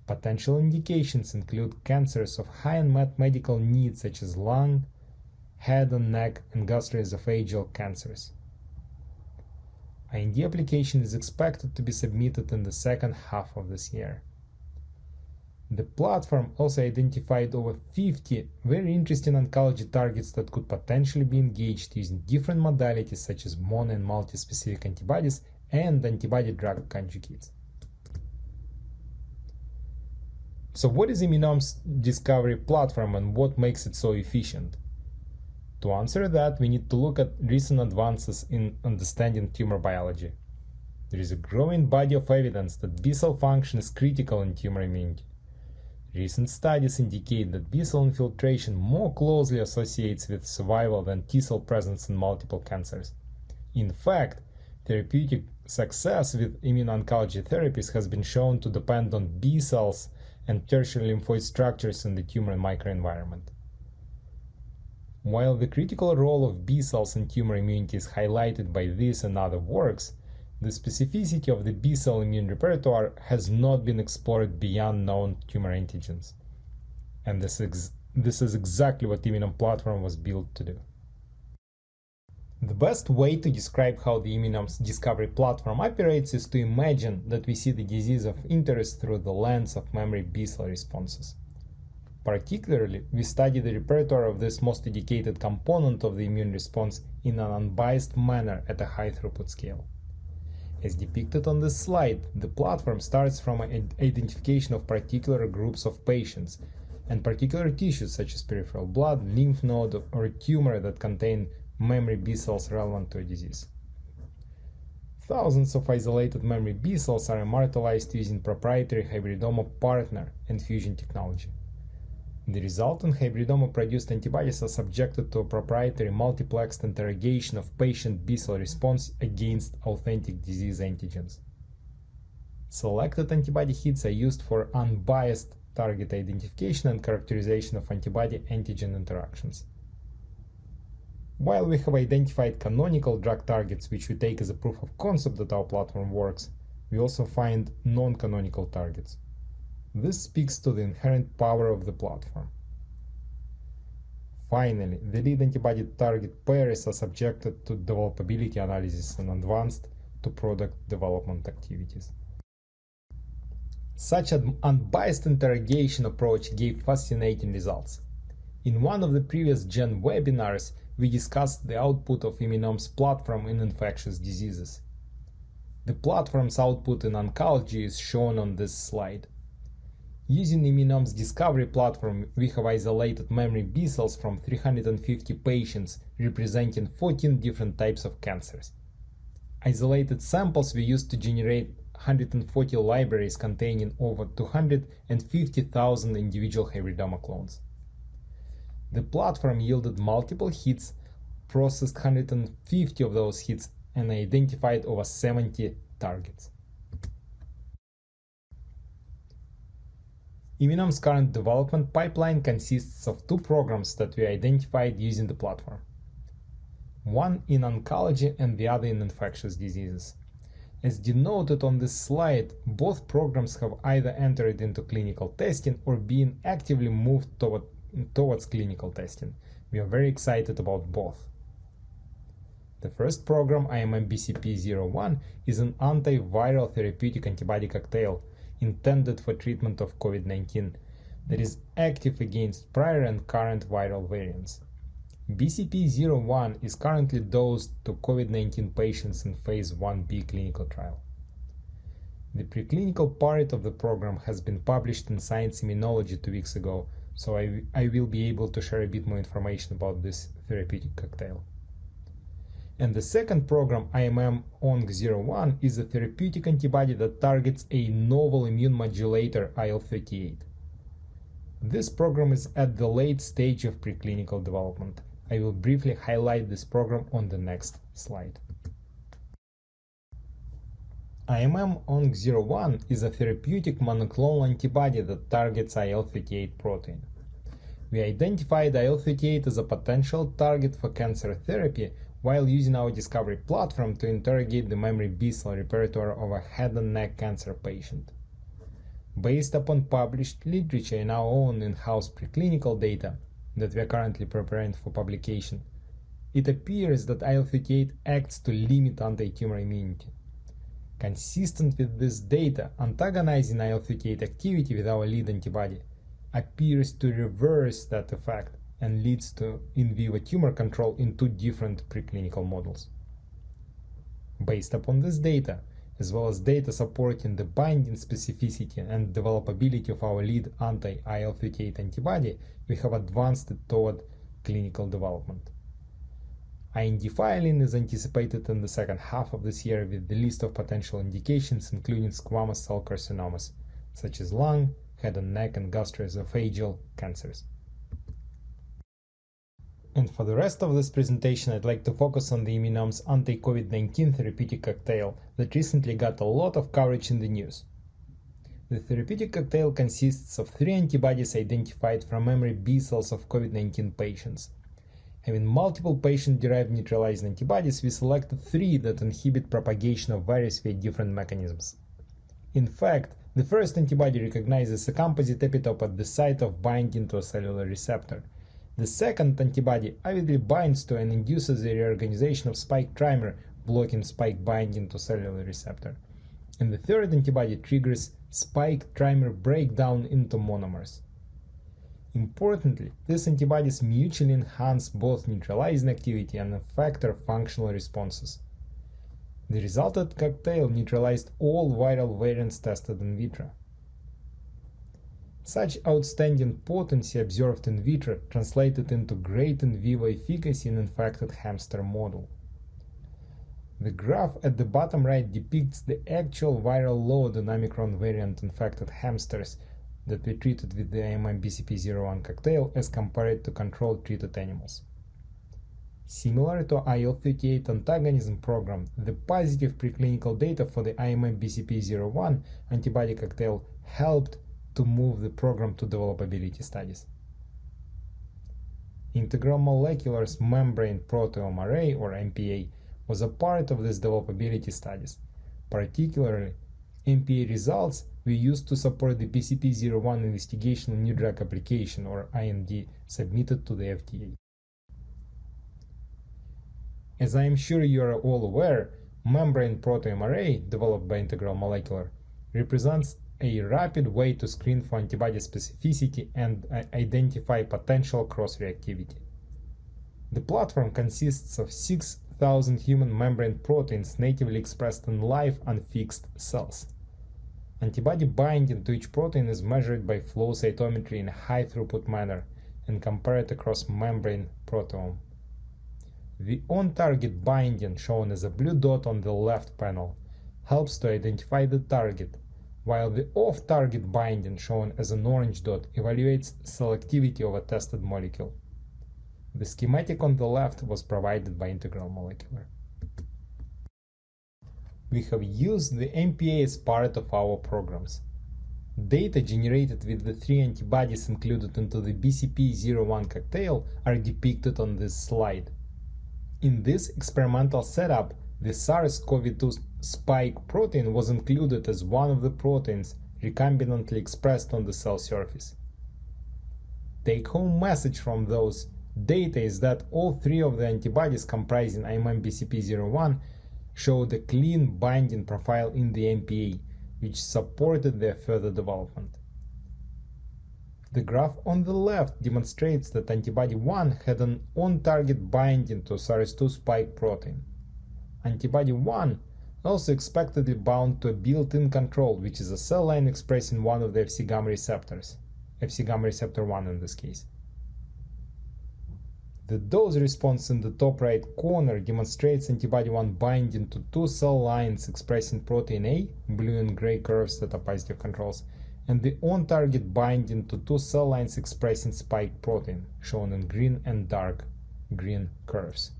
Potential indications include cancers of high unmet medical needs such as lung, head and neck, and gastroesophageal cancers. IND application is expected to be submitted in the second half of this year. The platform also identified over 50 very interesting oncology targets that could potentially be engaged using different modalities such as mono and multi-specific antibodies and antibody-drug conjugates. So what is Immunome's discovery platform and what makes it so efficient? To answer that, we need to look at recent advances in understanding tumor biology. There is a growing body of evidence that B-cell function is critical in tumor immunity. Recent studies indicate that B-cell infiltration more closely associates with survival than T-cell presence in multiple cancers. In fact, therapeutic success with immuno-oncology therapies has been shown to depend on B-cells and tertiary lymphoid structures in the tumor microenvironment. While the critical role of B-cells in tumor immunity is highlighted by this and other works, the specificity of the B-cell immune repertoire has not been explored beyond known tumor antigens. And this is exactly what the Immunome platform was built to do. The best way to describe how the Immunome's discovery platform operates is to imagine that we see the disease of interest through the lens of memory B-cell responses. Particularly, we study the repertoire of this most dedicated component of the immune response in an unbiased manner at a high-throughput scale. As depicted on this slide, the platform starts from an identification of particular groups of patients and particular tissues such as peripheral blood, lymph node, or a tumor that contain memory B cells relevant to a disease. Thousands of isolated memory B cells are immortalized using proprietary hybridoma partner and fusion technology. The resultant hybridoma-produced antibodies are subjected to a proprietary multiplexed interrogation of patient B-cell response against authentic disease antigens. Selected antibody hits are used for unbiased target identification and characterization of antibody-antigen interactions. While we have identified canonical drug targets which we take as a proof of concept that our platform works, we also find non-canonical targets. This speaks to the inherent power of the platform. Finally, the lead antibody-target pairs are subjected to developability analysis and advanced to product development activities. Such an unbiased interrogation approach gave fascinating results. In one of the previous Gen webinars, we discussed the output of Immunome's platform in infectious diseases. The platform's output in oncology is shown on this slide. Using Immunome's discovery platform, we have isolated memory B cells from 350 patients representing 14 different types of cancers. Isolated samples we used to generate 140 libraries containing over 250,000 individual hybridoma clones. The platform yielded multiple hits, processed 150 of those hits, and identified over 70 targets. Immunome's current development pipeline consists of two programs that we identified using the platform. One in oncology and the other in infectious diseases. As denoted on this slide, both programs have either entered into clinical testing or been actively moved towards clinical testing. We are very excited about both. The first program, IMM-BCP-01, is an antiviral therapeutic antibody cocktail intended for treatment of COVID-19 that is active against prior and current viral variants. BCP-01 is currently dosed to COVID-19 patients in phase 1b clinical trial. The preclinical part of the program has been published in Science Immunology 2 weeks ago, so I will be able to share a bit more information about this therapeutic cocktail. And the second program, IMM-ONC01, is a therapeutic antibody that targets a novel immune modulator IL-38. This program is at the late stage of preclinical development. I will briefly highlight this program on the next slide. IMM-ONC01 is a therapeutic monoclonal antibody that targets IL-38 protein. We identified IL-38 as a potential target for cancer therapy while using our discovery platform to interrogate the memory B-cell repertoire of a head and neck cancer patient. Based upon published literature in our own in-house preclinical data that we are currently preparing for publication, it appears that IL-38 acts to limit anti-tumor immunity. Consistent with this data, antagonizing IL-38 activity with our lead antibody appears to reverse that effect and leads to in vivo tumor control in two different preclinical models. Based upon this data, as well as data supporting the binding specificity and developability of our lead anti-IL-38 antibody, we have advanced it toward clinical development. IND filing is anticipated in the second half of this year with the list of potential indications including squamous cell carcinomas, such as lung, head and neck, and gastroesophageal cancers. And for the rest of this presentation, I'd like to focus on the Immunome's anti-COVID-19 therapeutic cocktail that recently got a lot of coverage in the news. The therapeutic cocktail consists of 3 antibodies identified from memory B cells of COVID-19 patients. Having multiple patient-derived neutralizing antibodies, we selected 3 that inhibit propagation of virus via different mechanisms. In fact, the first antibody recognizes a composite epitope at the site of binding to a cellular receptor. The second antibody avidly binds to and induces the reorganization of spike trimer, blocking spike binding to cellular receptor. And the third antibody triggers spike trimer breakdown into monomers. Importantly, these antibodies mutually enhance both neutralizing activity and effector functional responses. The resultant cocktail neutralized all viral variants tested in vitro. Such outstanding potency observed in vitro translated into great in vivo efficacy in infected hamster model. The graph at the bottom right depicts the actual viral load in Omicron variant infected hamsters that we treated with the IMM-BCP-01 cocktail as compared to control treated animals. Similar to IL-38 antagonism program, the positive preclinical data for the IMM-BCP-01 antibody cocktail helped to move the program to developability studies. Integral Molecular's Membrane Proteome Array, or MPA, was a part of these developability studies. Particularly, MPA results we used to support the BCP-01 investigational new drug application, or IND, submitted to the FDA. As I am sure you are all aware, Membrane Proteome Array, developed by Integral Molecular, represents a rapid way to screen for antibody specificity and identify potential cross-reactivity. The platform consists of 6,000 human membrane proteins natively expressed in live unfixed cells. Antibody binding to each protein is measured by flow cytometry in a high-throughput manner and compared across membrane proteome. The on-target binding, shown as a blue dot on the left panel, helps to identify the target, while the off-target binding, shown as an orange dot, evaluates selectivity of a tested molecule. The schematic on the left was provided by Integral Molecular. We have used the MPA as part of our programs. Data generated with the 3 antibodies included into the BCP-01 cocktail are depicted on this slide. In this experimental setup, the SARS-CoV-2 spike protein was included as one of the proteins recombinantly expressed on the cell surface. Take-home message from those data is that all 3 of the antibodies comprising IMM-BCP-01 showed a clean binding profile in the MPA, which supported their further development. The graph on the left demonstrates that antibody 1 had an on-target binding to SARS-2 spike protein. Antibody 1 also expectedly bound to a built-in control, which is a cell line expressing one of the Fc gamma receptors, Fc gamma receptor 1 in this case. The dose response in the top right corner demonstrates antibody 1 binding to 2 cell lines expressing protein A, blue and gray curves that are positive controls, and the on-target binding to 2 cell lines expressing spike protein, shown in green and dark green curves.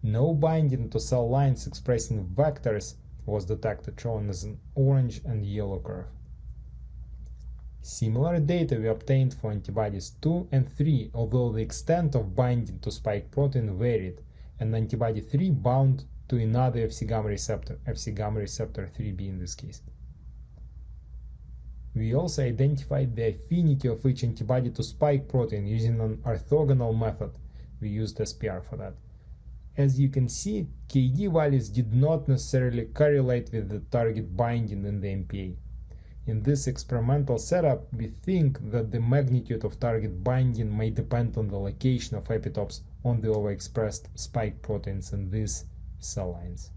No binding to cell lines expressing vectors was detected, shown as an orange and yellow curve. Similar data we obtained for antibodies 2 and 3, although the extent of binding to spike protein varied, and antibody 3 bound to another Fc gamma receptor 3b in this case. We also identified the affinity of each antibody to spike protein using an orthogonal method. We used SPR for that. As you can see, KD values did not necessarily correlate with the target binding in the MPA. In this experimental setup, we think that the magnitude of target binding may depend on the location of epitopes on the overexpressed spike proteins in these cell lines.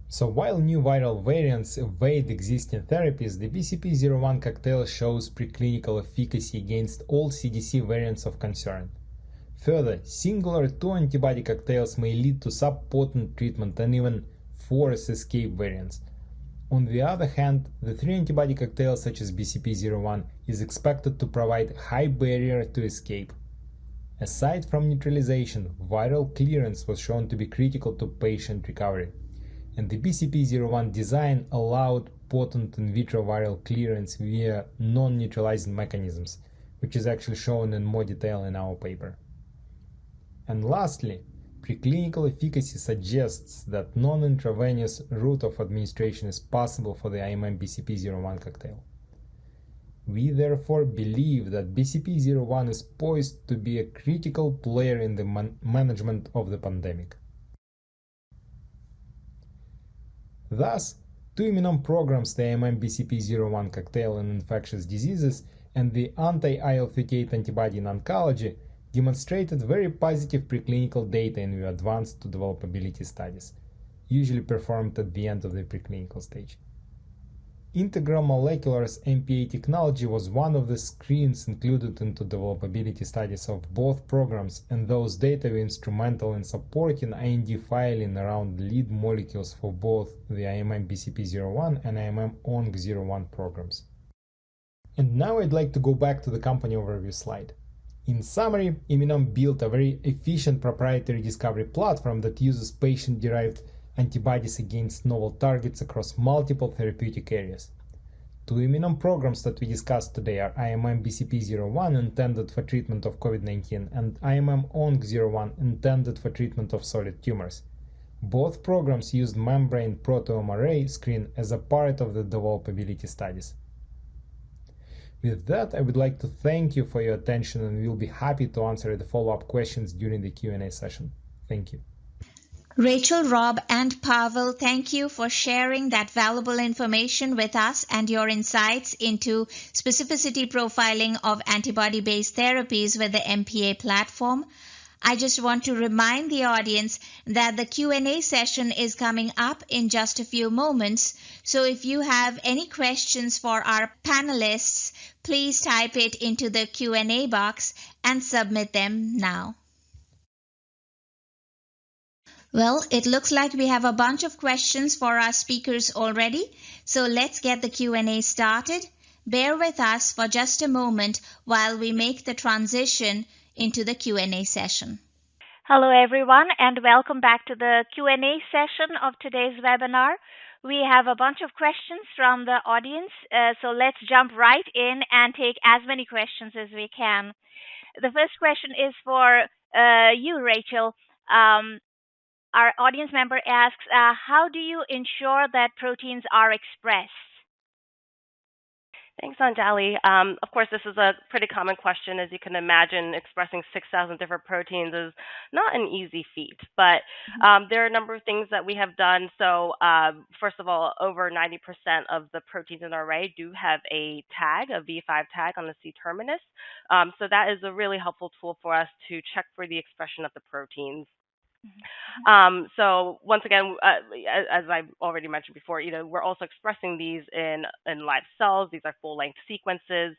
So while new viral variants evade existing therapies, the BCP-01 cocktail shows preclinical efficacy against all CDC variants of concern. Further, singular 2 antibody cocktails may lead to subpotent treatment and even force escape variants. On the other hand, the 3 antibody cocktails such as BCP-01 is expected to provide high barrier to escape. Aside from neutralization, viral clearance was shown to be critical to patient recovery, and the BCP-01 design allowed potent in vitro viral clearance via non-neutralizing mechanisms, which is actually shown in more detail in our paper. And lastly, preclinical efficacy suggests that non-intravenous route of administration is possible for the IMM BCP-01 cocktail. We therefore believe that BCP-01 is poised to be a critical player in the management of the pandemic. Thus, 2 Immunome programs, the IMM BCP-01 cocktail in infectious diseases and the anti-IL-38 antibody in oncology, demonstrated very positive preclinical data in advanced to developability studies, usually performed at the end of the preclinical stage. Integral Molecular's MPA technology was one of the screens included into developability studies of both programs, and those data were instrumental in supporting IND filing around lead molecules for both the IMM BCP-01 and IMM ONC-01 programs. And now I'd like to go back to the company overview slide. In summary, Immunome built a very efficient proprietary discovery platform that uses patient-derived antibodies against novel targets across multiple therapeutic areas. 2 Immunome programs that we discussed today are IMM BCP-01 intended for treatment of COVID-19 and IMM ONC-01 intended for treatment of solid tumors. Both programs used Membrane Proteome Array screen as a part of the developability studies. With that, I would like to thank you for your attention, and we'll be happy to answer the follow-up questions during the Q&A session. Thank you. Rachel, Rob, and Pavel, thank you for sharing that valuable information with us and your insights into specificity profiling of antibody-based therapies with the MPA platform. I just want to remind the audience that the Q&A session is coming up in just a few moments. So if you have any questions for our panelists, please type it into the Q&A box and submit them now. Well, it looks like we have a bunch of questions for our speakers already. So let's get the Q&A started. Bear with us for just a moment while we make the transition into the Q&A session. Hello everyone, and welcome back to the Q&A session of today's webinar. We have a bunch of questions from the audience, so let's jump right in and take as many questions as we can. The first question is for you, Rachel. Our audience member asks, how do you ensure that proteins are expressed? Thanks, Anjali. Of course, this is a pretty common question. As you can imagine, expressing 6,000 different proteins is not an easy feat, but there are a number of things that we have done. So first of all, over 90% of the proteins in our array do have a tag, a V5 tag on the C terminus. So that is a really helpful tool for us to check for the expression of the proteins. So once again, as I already mentioned before, we're also expressing these in live cells. These are full-length sequences.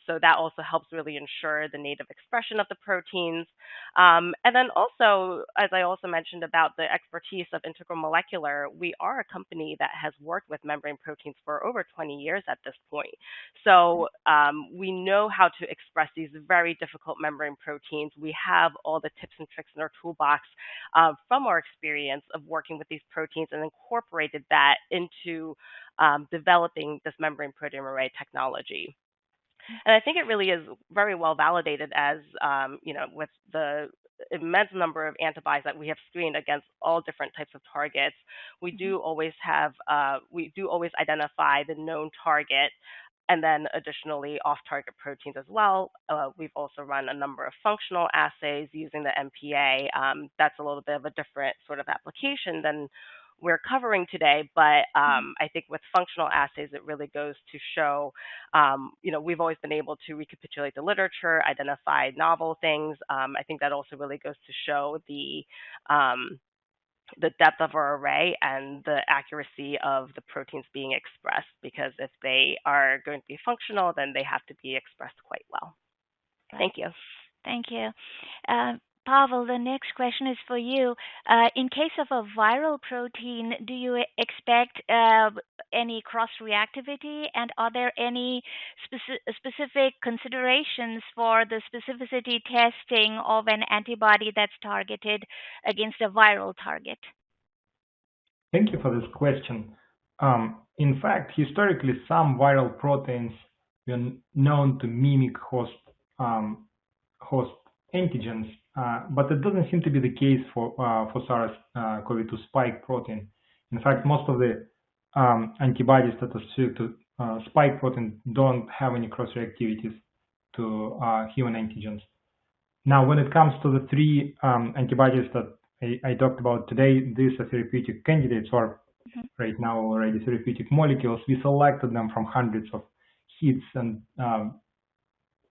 So that also helps really ensure the native expression of the proteins. And then also, as I also mentioned about the expertise of Integral Molecular, we are a company that has worked with membrane proteins for over 20 years at this point. So we know how to express these very difficult membrane proteins. We have all the tips and tricks in our toolbox from our experience of working with these proteins and incorporated that into developing this membrane proteome array technology. And I think it really is very well validated as, with the immense number of antibodies that we have screened against all different types of targets. We do always identify the known target, and then additionally off-target proteins as well. We've also run a number of functional assays using the MPA. That's a little bit of a different sort of application than we're covering today, but I think with functional assays, it really goes to show, we've always been able to recapitulate the literature, identify novel things. I think that also really goes to show the depth of our array and the accuracy of the proteins being expressed, because if they are going to be functional, then they have to be expressed quite well. Right. Thank you. Thank you. Pavel, the next question is for you. In case of a viral protein, do you expect any cross-reactivity, and are there any specific considerations for the specificity testing of an antibody that's targeted against a viral target? Thank you for this question. In fact, historically, some viral proteins were known to mimic host antigens, but it doesn't seem to be the case for SARS-CoV-2 spike protein. In fact, most of the antibodies that are associated to spike protein don't have any cross-reactivities to human antigens. Now, when it comes to the three antibodies that I talked about today, these are therapeutic candidates, or right now already therapeutic molecules. We selected them from hundreds of hits, and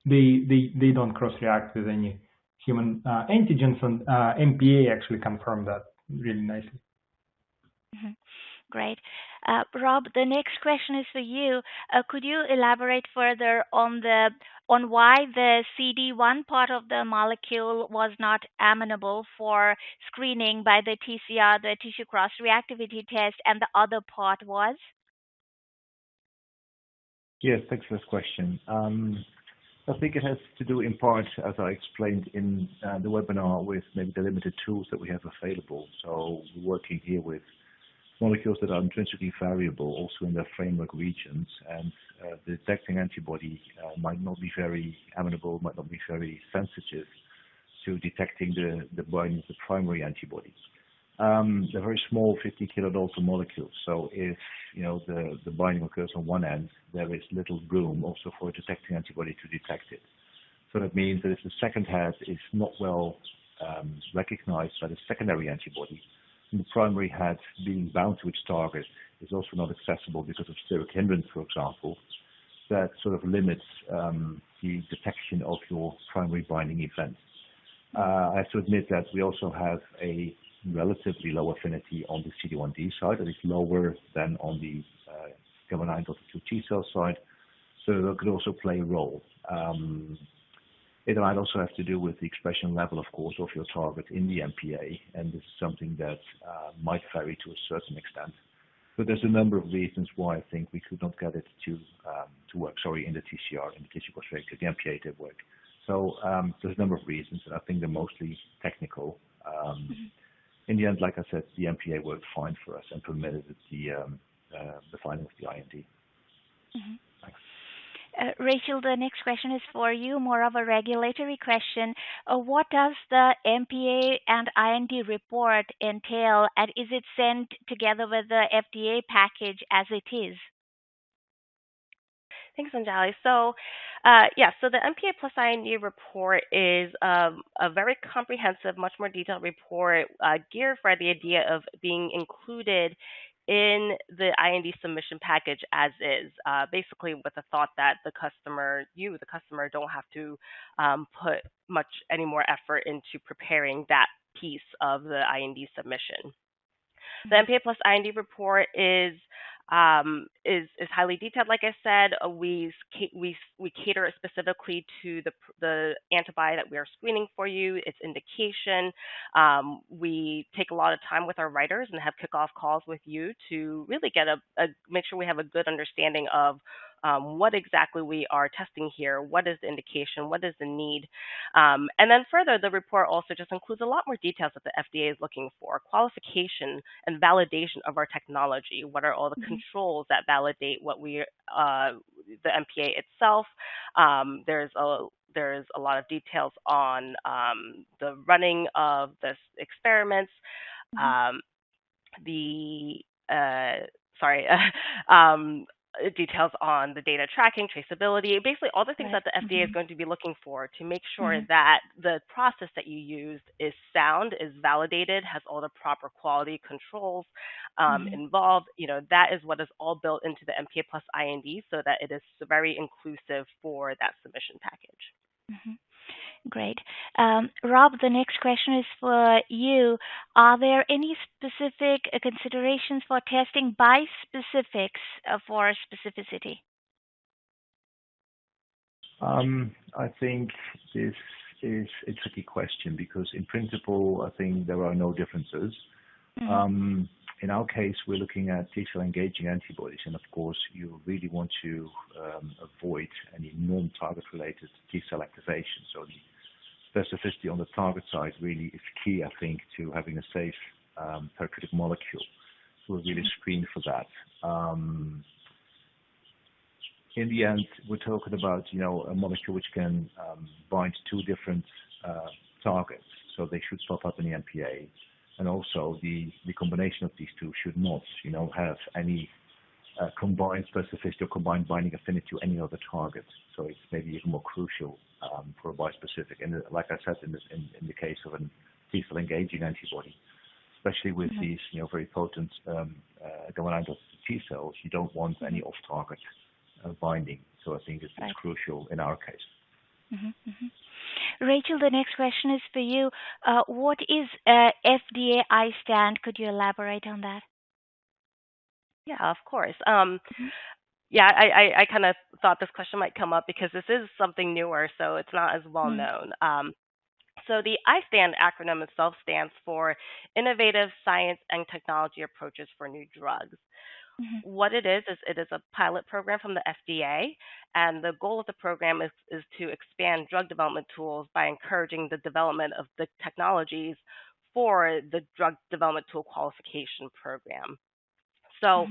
they don't cross-react with any human antigens, and MPA actually confirmed that really nicely. Great. Rob, the next question is for you. Could you elaborate further on why the CD1 part of the molecule was not amenable for screening by the TCR, the tissue cross-reactivity test, and the other part was? Yes, thanks for this question. I think it has to do in part, as I explained in the webinar, with maybe the limited tools that we have available. So we're working here with molecules that are intrinsically variable also in their framework regions, and the detecting antibody might not be very amenable, might not be very sensitive to detecting the binding of the primary antibody. They're very small 50 kilodalton molecules, so if the binding occurs on one end, there is little room also for a detecting antibody to detect it. So that means that if the second head is not well recognized by the secondary antibody, and the primary head being bound to its target is also not accessible because of steric hindrance, for example, that sort of limits the detection of your primary binding event. I have to admit that we also have a relatively low affinity on the CD1D side, that is lower than on the gamma-9.2 T cell side, so that could also play a role. It might also have to do with the expression level, of course, of your target in the MPA, and this is something that might vary to a certain extent. But there's a number of reasons why I think we could not get it to work. Sorry, in the TCR, in the tissue cross-reactivity, the MPA did work. So there's a number of reasons, and I think they're mostly technical. In the end, like I said, the MPA worked fine for us and permitted the filing of the IND. Thanks. Rachel, the next question is for you, more of a regulatory question. What does the MPA and IND report entail, and is it sent together with the FDA package as it is? Thanks, Anjali. So, so the MPA plus IND report is a very comprehensive, much more detailed report geared for the idea of being included in the IND submission package as is, basically with the thought that the customer, don't have to put much any more effort into preparing that piece of the IND submission. The MPA plus IND report is highly detailed. Like I said, we cater it specifically to the antibody that we are screening for you, its indication. We take a lot of time with our writers and have kickoff calls with you to really get make sure we have a good understanding of what exactly we are testing here, what is the indication, what is the need. And then further, the report also just includes a lot more details that the FDA is looking for, qualification and validation of our technology. What are all the controls that validate what the MPA itself? There's a lot of details on the running of the experiments, details on the data tracking, traceability, basically all the things that the FDA is going to be looking for to make sure that the process that you used is sound, is validated, has all the proper quality controls involved. That is what is all built into the MPA plus IND so that it is very inclusive for that submission package. Great. Rob, the next question is for you. Are there any specific considerations for testing bispecifics for specificity? I think this is a tricky question because in principle, I think there are no differences. In our case, we're looking at T-cell engaging antibodies, and of course, you really want to avoid any non-target related T-cell activation. So the specificity on the target side really is key, I think, to having a safe therapeutic molecule. So we're really screened for that. In the end, we're talking about a molecule which can bind two different targets, so they should pop up in the MPA. And also the combination of these two should not, have any combined specificity or combined binding affinity to any other target. So it's maybe even more crucial for a bispecific. And like I said, in the case of a T-cell engaging antibody, especially with these, very potent Gammabody T cells, you don't want any off-target binding. So I think it's crucial in our case. Rachel, the next question is for you. What is FDA I-stand? Could you elaborate on that? Yeah, of course. Yeah, I kind of thought this question might come up because this is something newer, so it's not as well known. So the I-stand acronym itself stands for Innovative Science and Technology Approaches for New Drugs. What it is it is a pilot program from the FDA, and the goal of the program is to expand drug development tools by encouraging the development of the technologies for the drug development tool qualification program. So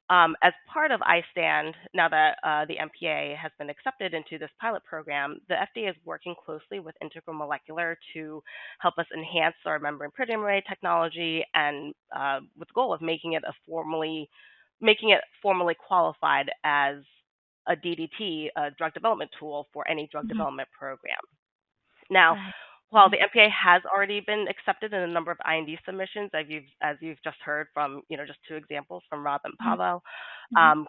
as part of I-stand, now that the MPA has been accepted into this pilot program, the FDA is working closely with Integral Molecular to help us enhance our membrane proteome array technology, and with the goal of making it formally qualified as a DDT, a drug development tool for any drug development program. Now, while the MPA has already been accepted in a number of IND submissions, as you've just heard from, just two examples from Rob and Pavel,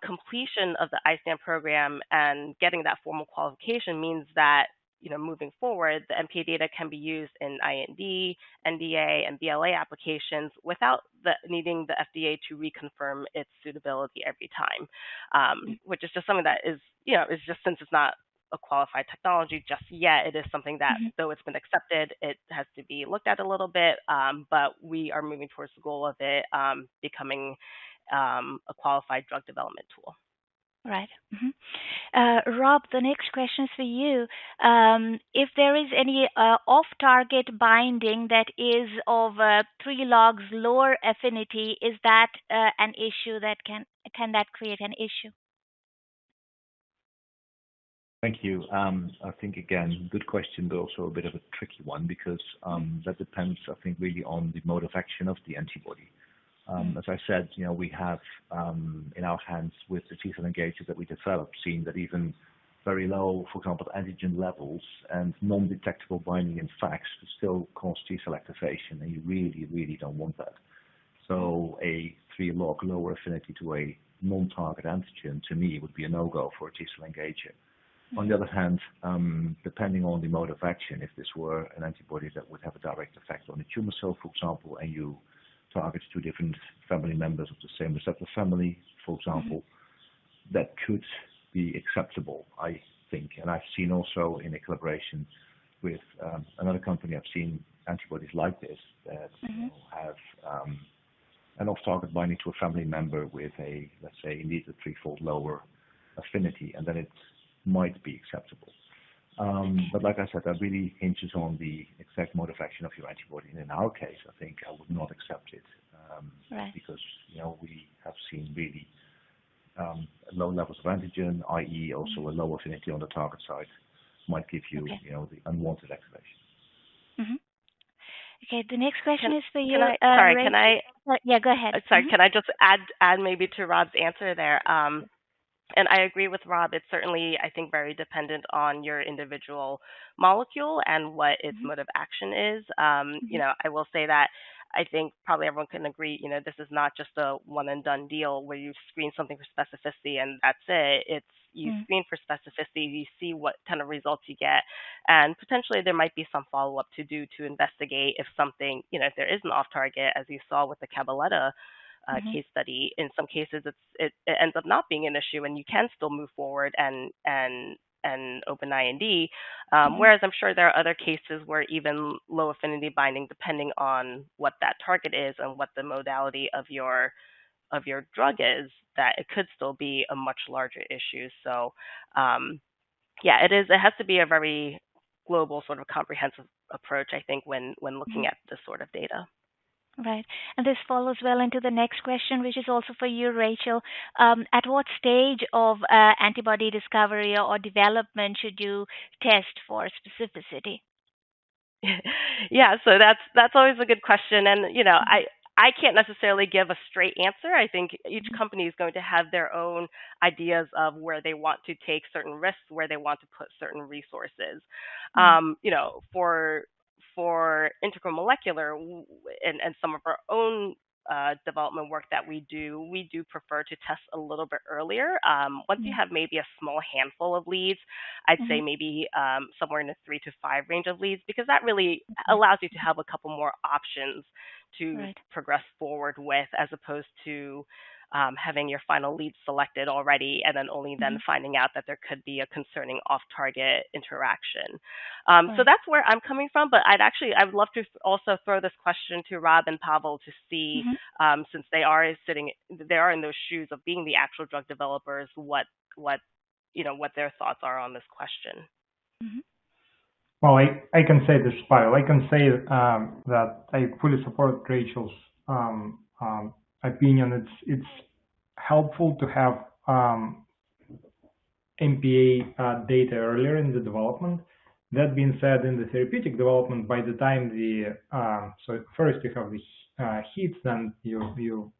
completion of the I-stand program and getting that formal qualification means that, moving forward, the MPA data can be used in IND, NDA, and BLA applications without needing the FDA to reconfirm its suitability every time, which is just something that is just, since it's not a qualified technology just yet, it is something that, though it's been accepted, it has to be looked at a little bit, but we are moving towards the goal of it becoming a qualified drug development tool. Right. Rob, the next question is for you. If there is any off-target binding that is of 3 logs lower affinity, is that an issue that can that create an issue? Thank you. I think, again, good question, but also a bit of a tricky one because that depends, I think, really on the mode of action of the antibody. As I said, we have in our hands with the T-cell engagers that we developed, seen that even very low, for example, antigen levels and non-detectable binding in FACS still cause T-cell activation, and you really, really don't want that. So a 3-log lower affinity to a non-target antigen, to me, would be a no-go for a T-cell engager. On the other hand, depending on the mode of action, if this were an antibody that would have a direct effect on the tumor cell, for example, and you target 2 different family members of the same receptor family, for example, that could be acceptable, I think. And I've seen also in a collaboration with another company, I've seen antibodies like this that have an off-target binding to a family member with a, let's say, indeed a 3-fold lower affinity, and then it might be acceptable. But like I said, that really hinges on the exact mode of action of your antibody. And in our case, I think I would not accept it because we have seen really low levels of antigen, i.e., also a low affinity on the target side, might give you the unwanted activation. Mm-hmm. Okay, the next question is for you. Can I? Yeah, go ahead. Sorry, can I just add maybe to Rob's answer there? And I agree with Rob. It's certainly, I think, very dependent on your individual molecule and what its mode of action is. I will say that I think probably everyone can agree, this is not just a one and done deal where you screen something for specificity and that's it. It's you screen for specificity, you see what kind of results you get, and potentially there might be some follow-up to do to investigate if something, if there is an off-target, as you saw with the Cabaletta case study. In some cases, it ends up not being an issue, and you can still move forward and open IND. Whereas I'm sure there are other cases where even low affinity binding, depending on what that target is and what the modality of your drug is, that it could still be a much larger issue. So, it is. It has to be a very global, sort of comprehensive approach, I think, when looking at this sort of data. Right. And this follows well into the next question, which is also for you, Rachel. At what stage of antibody discovery or development should you test for specificity? Yeah, so that's always a good question. And, I can't necessarily give a straight answer. I think each company is going to have their own ideas of where they want to take certain risks, where they want to put certain resources. For integral molecular and some of our own development work that we do prefer to test a little bit earlier. Once you have maybe a small handful of leads, I'd say maybe somewhere in the 3 to 5 range of leads, because that really allows you to have a couple more options to progress forward with, as opposed to having your final lead selected already and then only then finding out that there could be a concerning off-target interaction. So that's where I'm coming from, but I would love to also throw this question to Rob and Pavel to see, since they are in those shoes of being the actual drug developers, what their thoughts are on this question. Well, I can say this, Pavel. I can say that I fully support Rachel's opinion. It's helpful to have MPA data earlier in the development. That being said, in the therapeutic development, by the time so first you have the hits, then you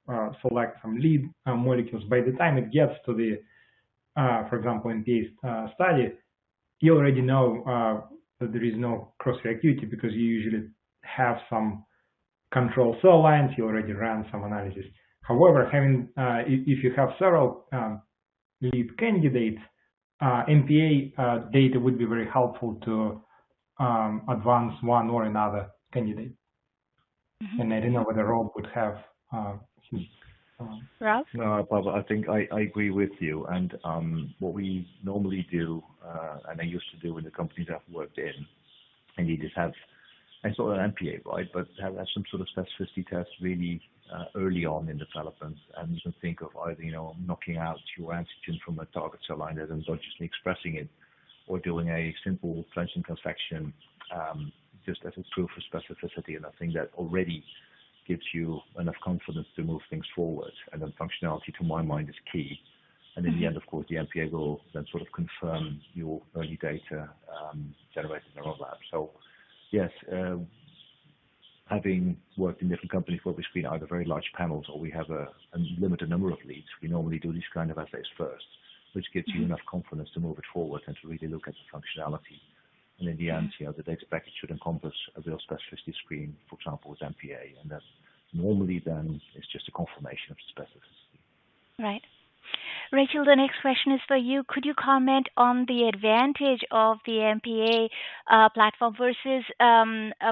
select some lead molecules. By the time it gets to the, for example, MPA study, you already know that there is no cross-reactivity, because you usually have some control cell lines. You already ran some analysis. However, if you have several lead candidates, MPA data would be very helpful to advance one or another candidate. And I don't know whether Rob would have his. Rob? No, Pavel, I think I agree with you. And what we normally do, and I used to do in the companies I've worked in, indeed is have, it's not an MPA, right, but have some sort of specificity test really early on in development, and you can think of either knocking out your antigen from a target cell line and endogenously expressing it, or doing a simple cleansing confection just as a proof of specificity. And I think that already gives you enough confidence to move things forward. And then functionality, to my mind, is key. And in the end, of course, the MPA will then sort of confirm your early data generated in our lab. So yes, having worked in different companies where we screen either very large panels or we have a limited number of leads, we normally do these kind of assays first, which gives you enough confidence to move it forward and to really look at the functionality. And in the end, the data package should encompass a real specificity screen, for example, with MPA, and that normally then is just a confirmation of the specificity. Right. Rachel, the next question is for you. Could you comment on the advantage of the MPA platform versus,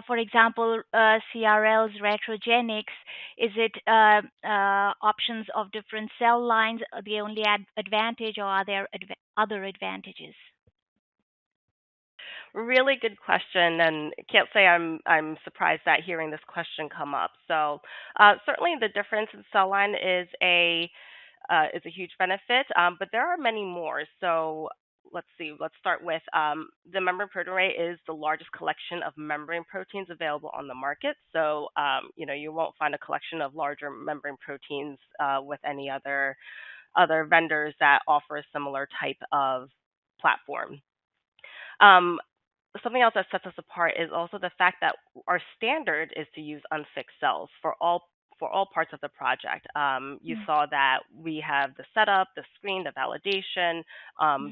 for example, CRL's retrogenics? Is it options of different cell lines the only advantage, or are there other advantages? Really good question, and can't say I'm surprised at hearing this question come up. So certainly the difference in cell line is is a huge benefit, but there are many more. So let's see. Let's start with the membrane proteome array is the largest collection of membrane proteins available on the market. So you won't find a collection of larger membrane proteins with any other vendors that offer a similar type of platform. Something else that sets us apart is also the fact that our standard is to use unfixed cells for all parts of the project. You saw that we have the setup, the screen, the validation.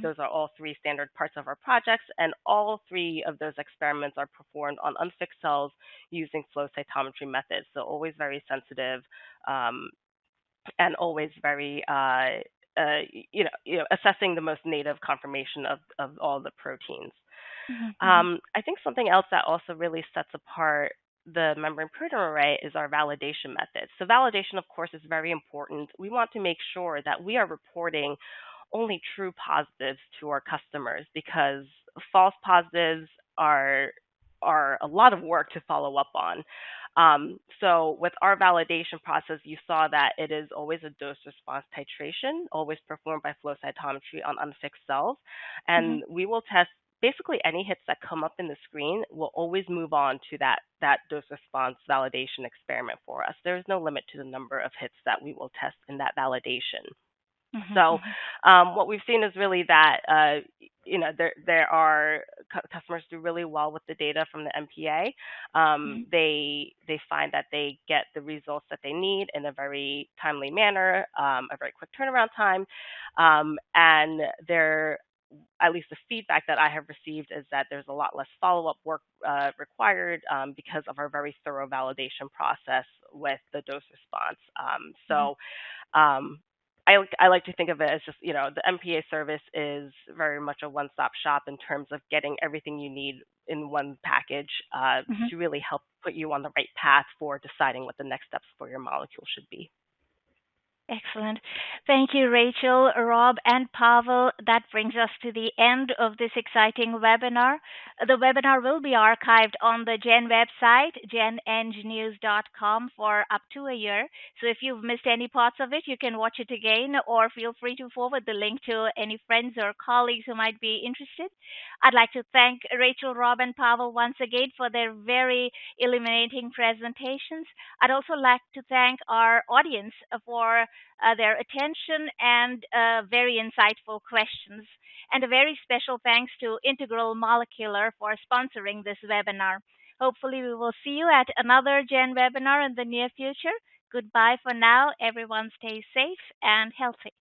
Those are all three standard parts of our projects, and all three of those experiments are performed on unfixed cells using flow cytometry methods. So always very sensitive, and always very assessing the most native conformation of all the proteins. I think something else that also really sets apart the membrane proteome array is our validation method. So validation, of course, is very important. We want to make sure that we are reporting only true positives to our customers, because false positives are a lot of work to follow up on. So with our validation process, you saw that it is always a dose response titration, always performed by flow cytometry on unfixed cells. And we will test basically any hits that come up in the screen. Will always move on to that dose response validation experiment for us. There is no limit to the number of hits that we will test in that validation. So what we've seen is really that there are customers do really well with the data from the MPA. They find that they get the results that they need in a very timely manner, a very quick turnaround time, and at least the feedback that I have received is that there's a lot less follow-up work required because of our very thorough validation process with the dose response. I like to think of it as just, the MPA service is very much a one-stop shop in terms of getting everything you need in one package to really help put you on the right path for deciding what the next steps for your molecule should be. Excellent. Thank you, Rachel, Rob, and Pavel. That brings us to the end of this exciting webinar. The webinar will be archived on the GEN website, genengnews.com, for up to a year. So if you've missed any parts of it, you can watch it again, or feel free to forward the link to any friends or colleagues who might be interested. I'd like to thank Rachel, Rob, and Pavel once again for their very illuminating presentations. I'd also like to thank our audience for their attention and very insightful questions. And a very special thanks to Integral Molecular for sponsoring this webinar. Hopefully we will see you at another GEN webinar in the near future. Goodbye for now. Everyone stay safe and healthy.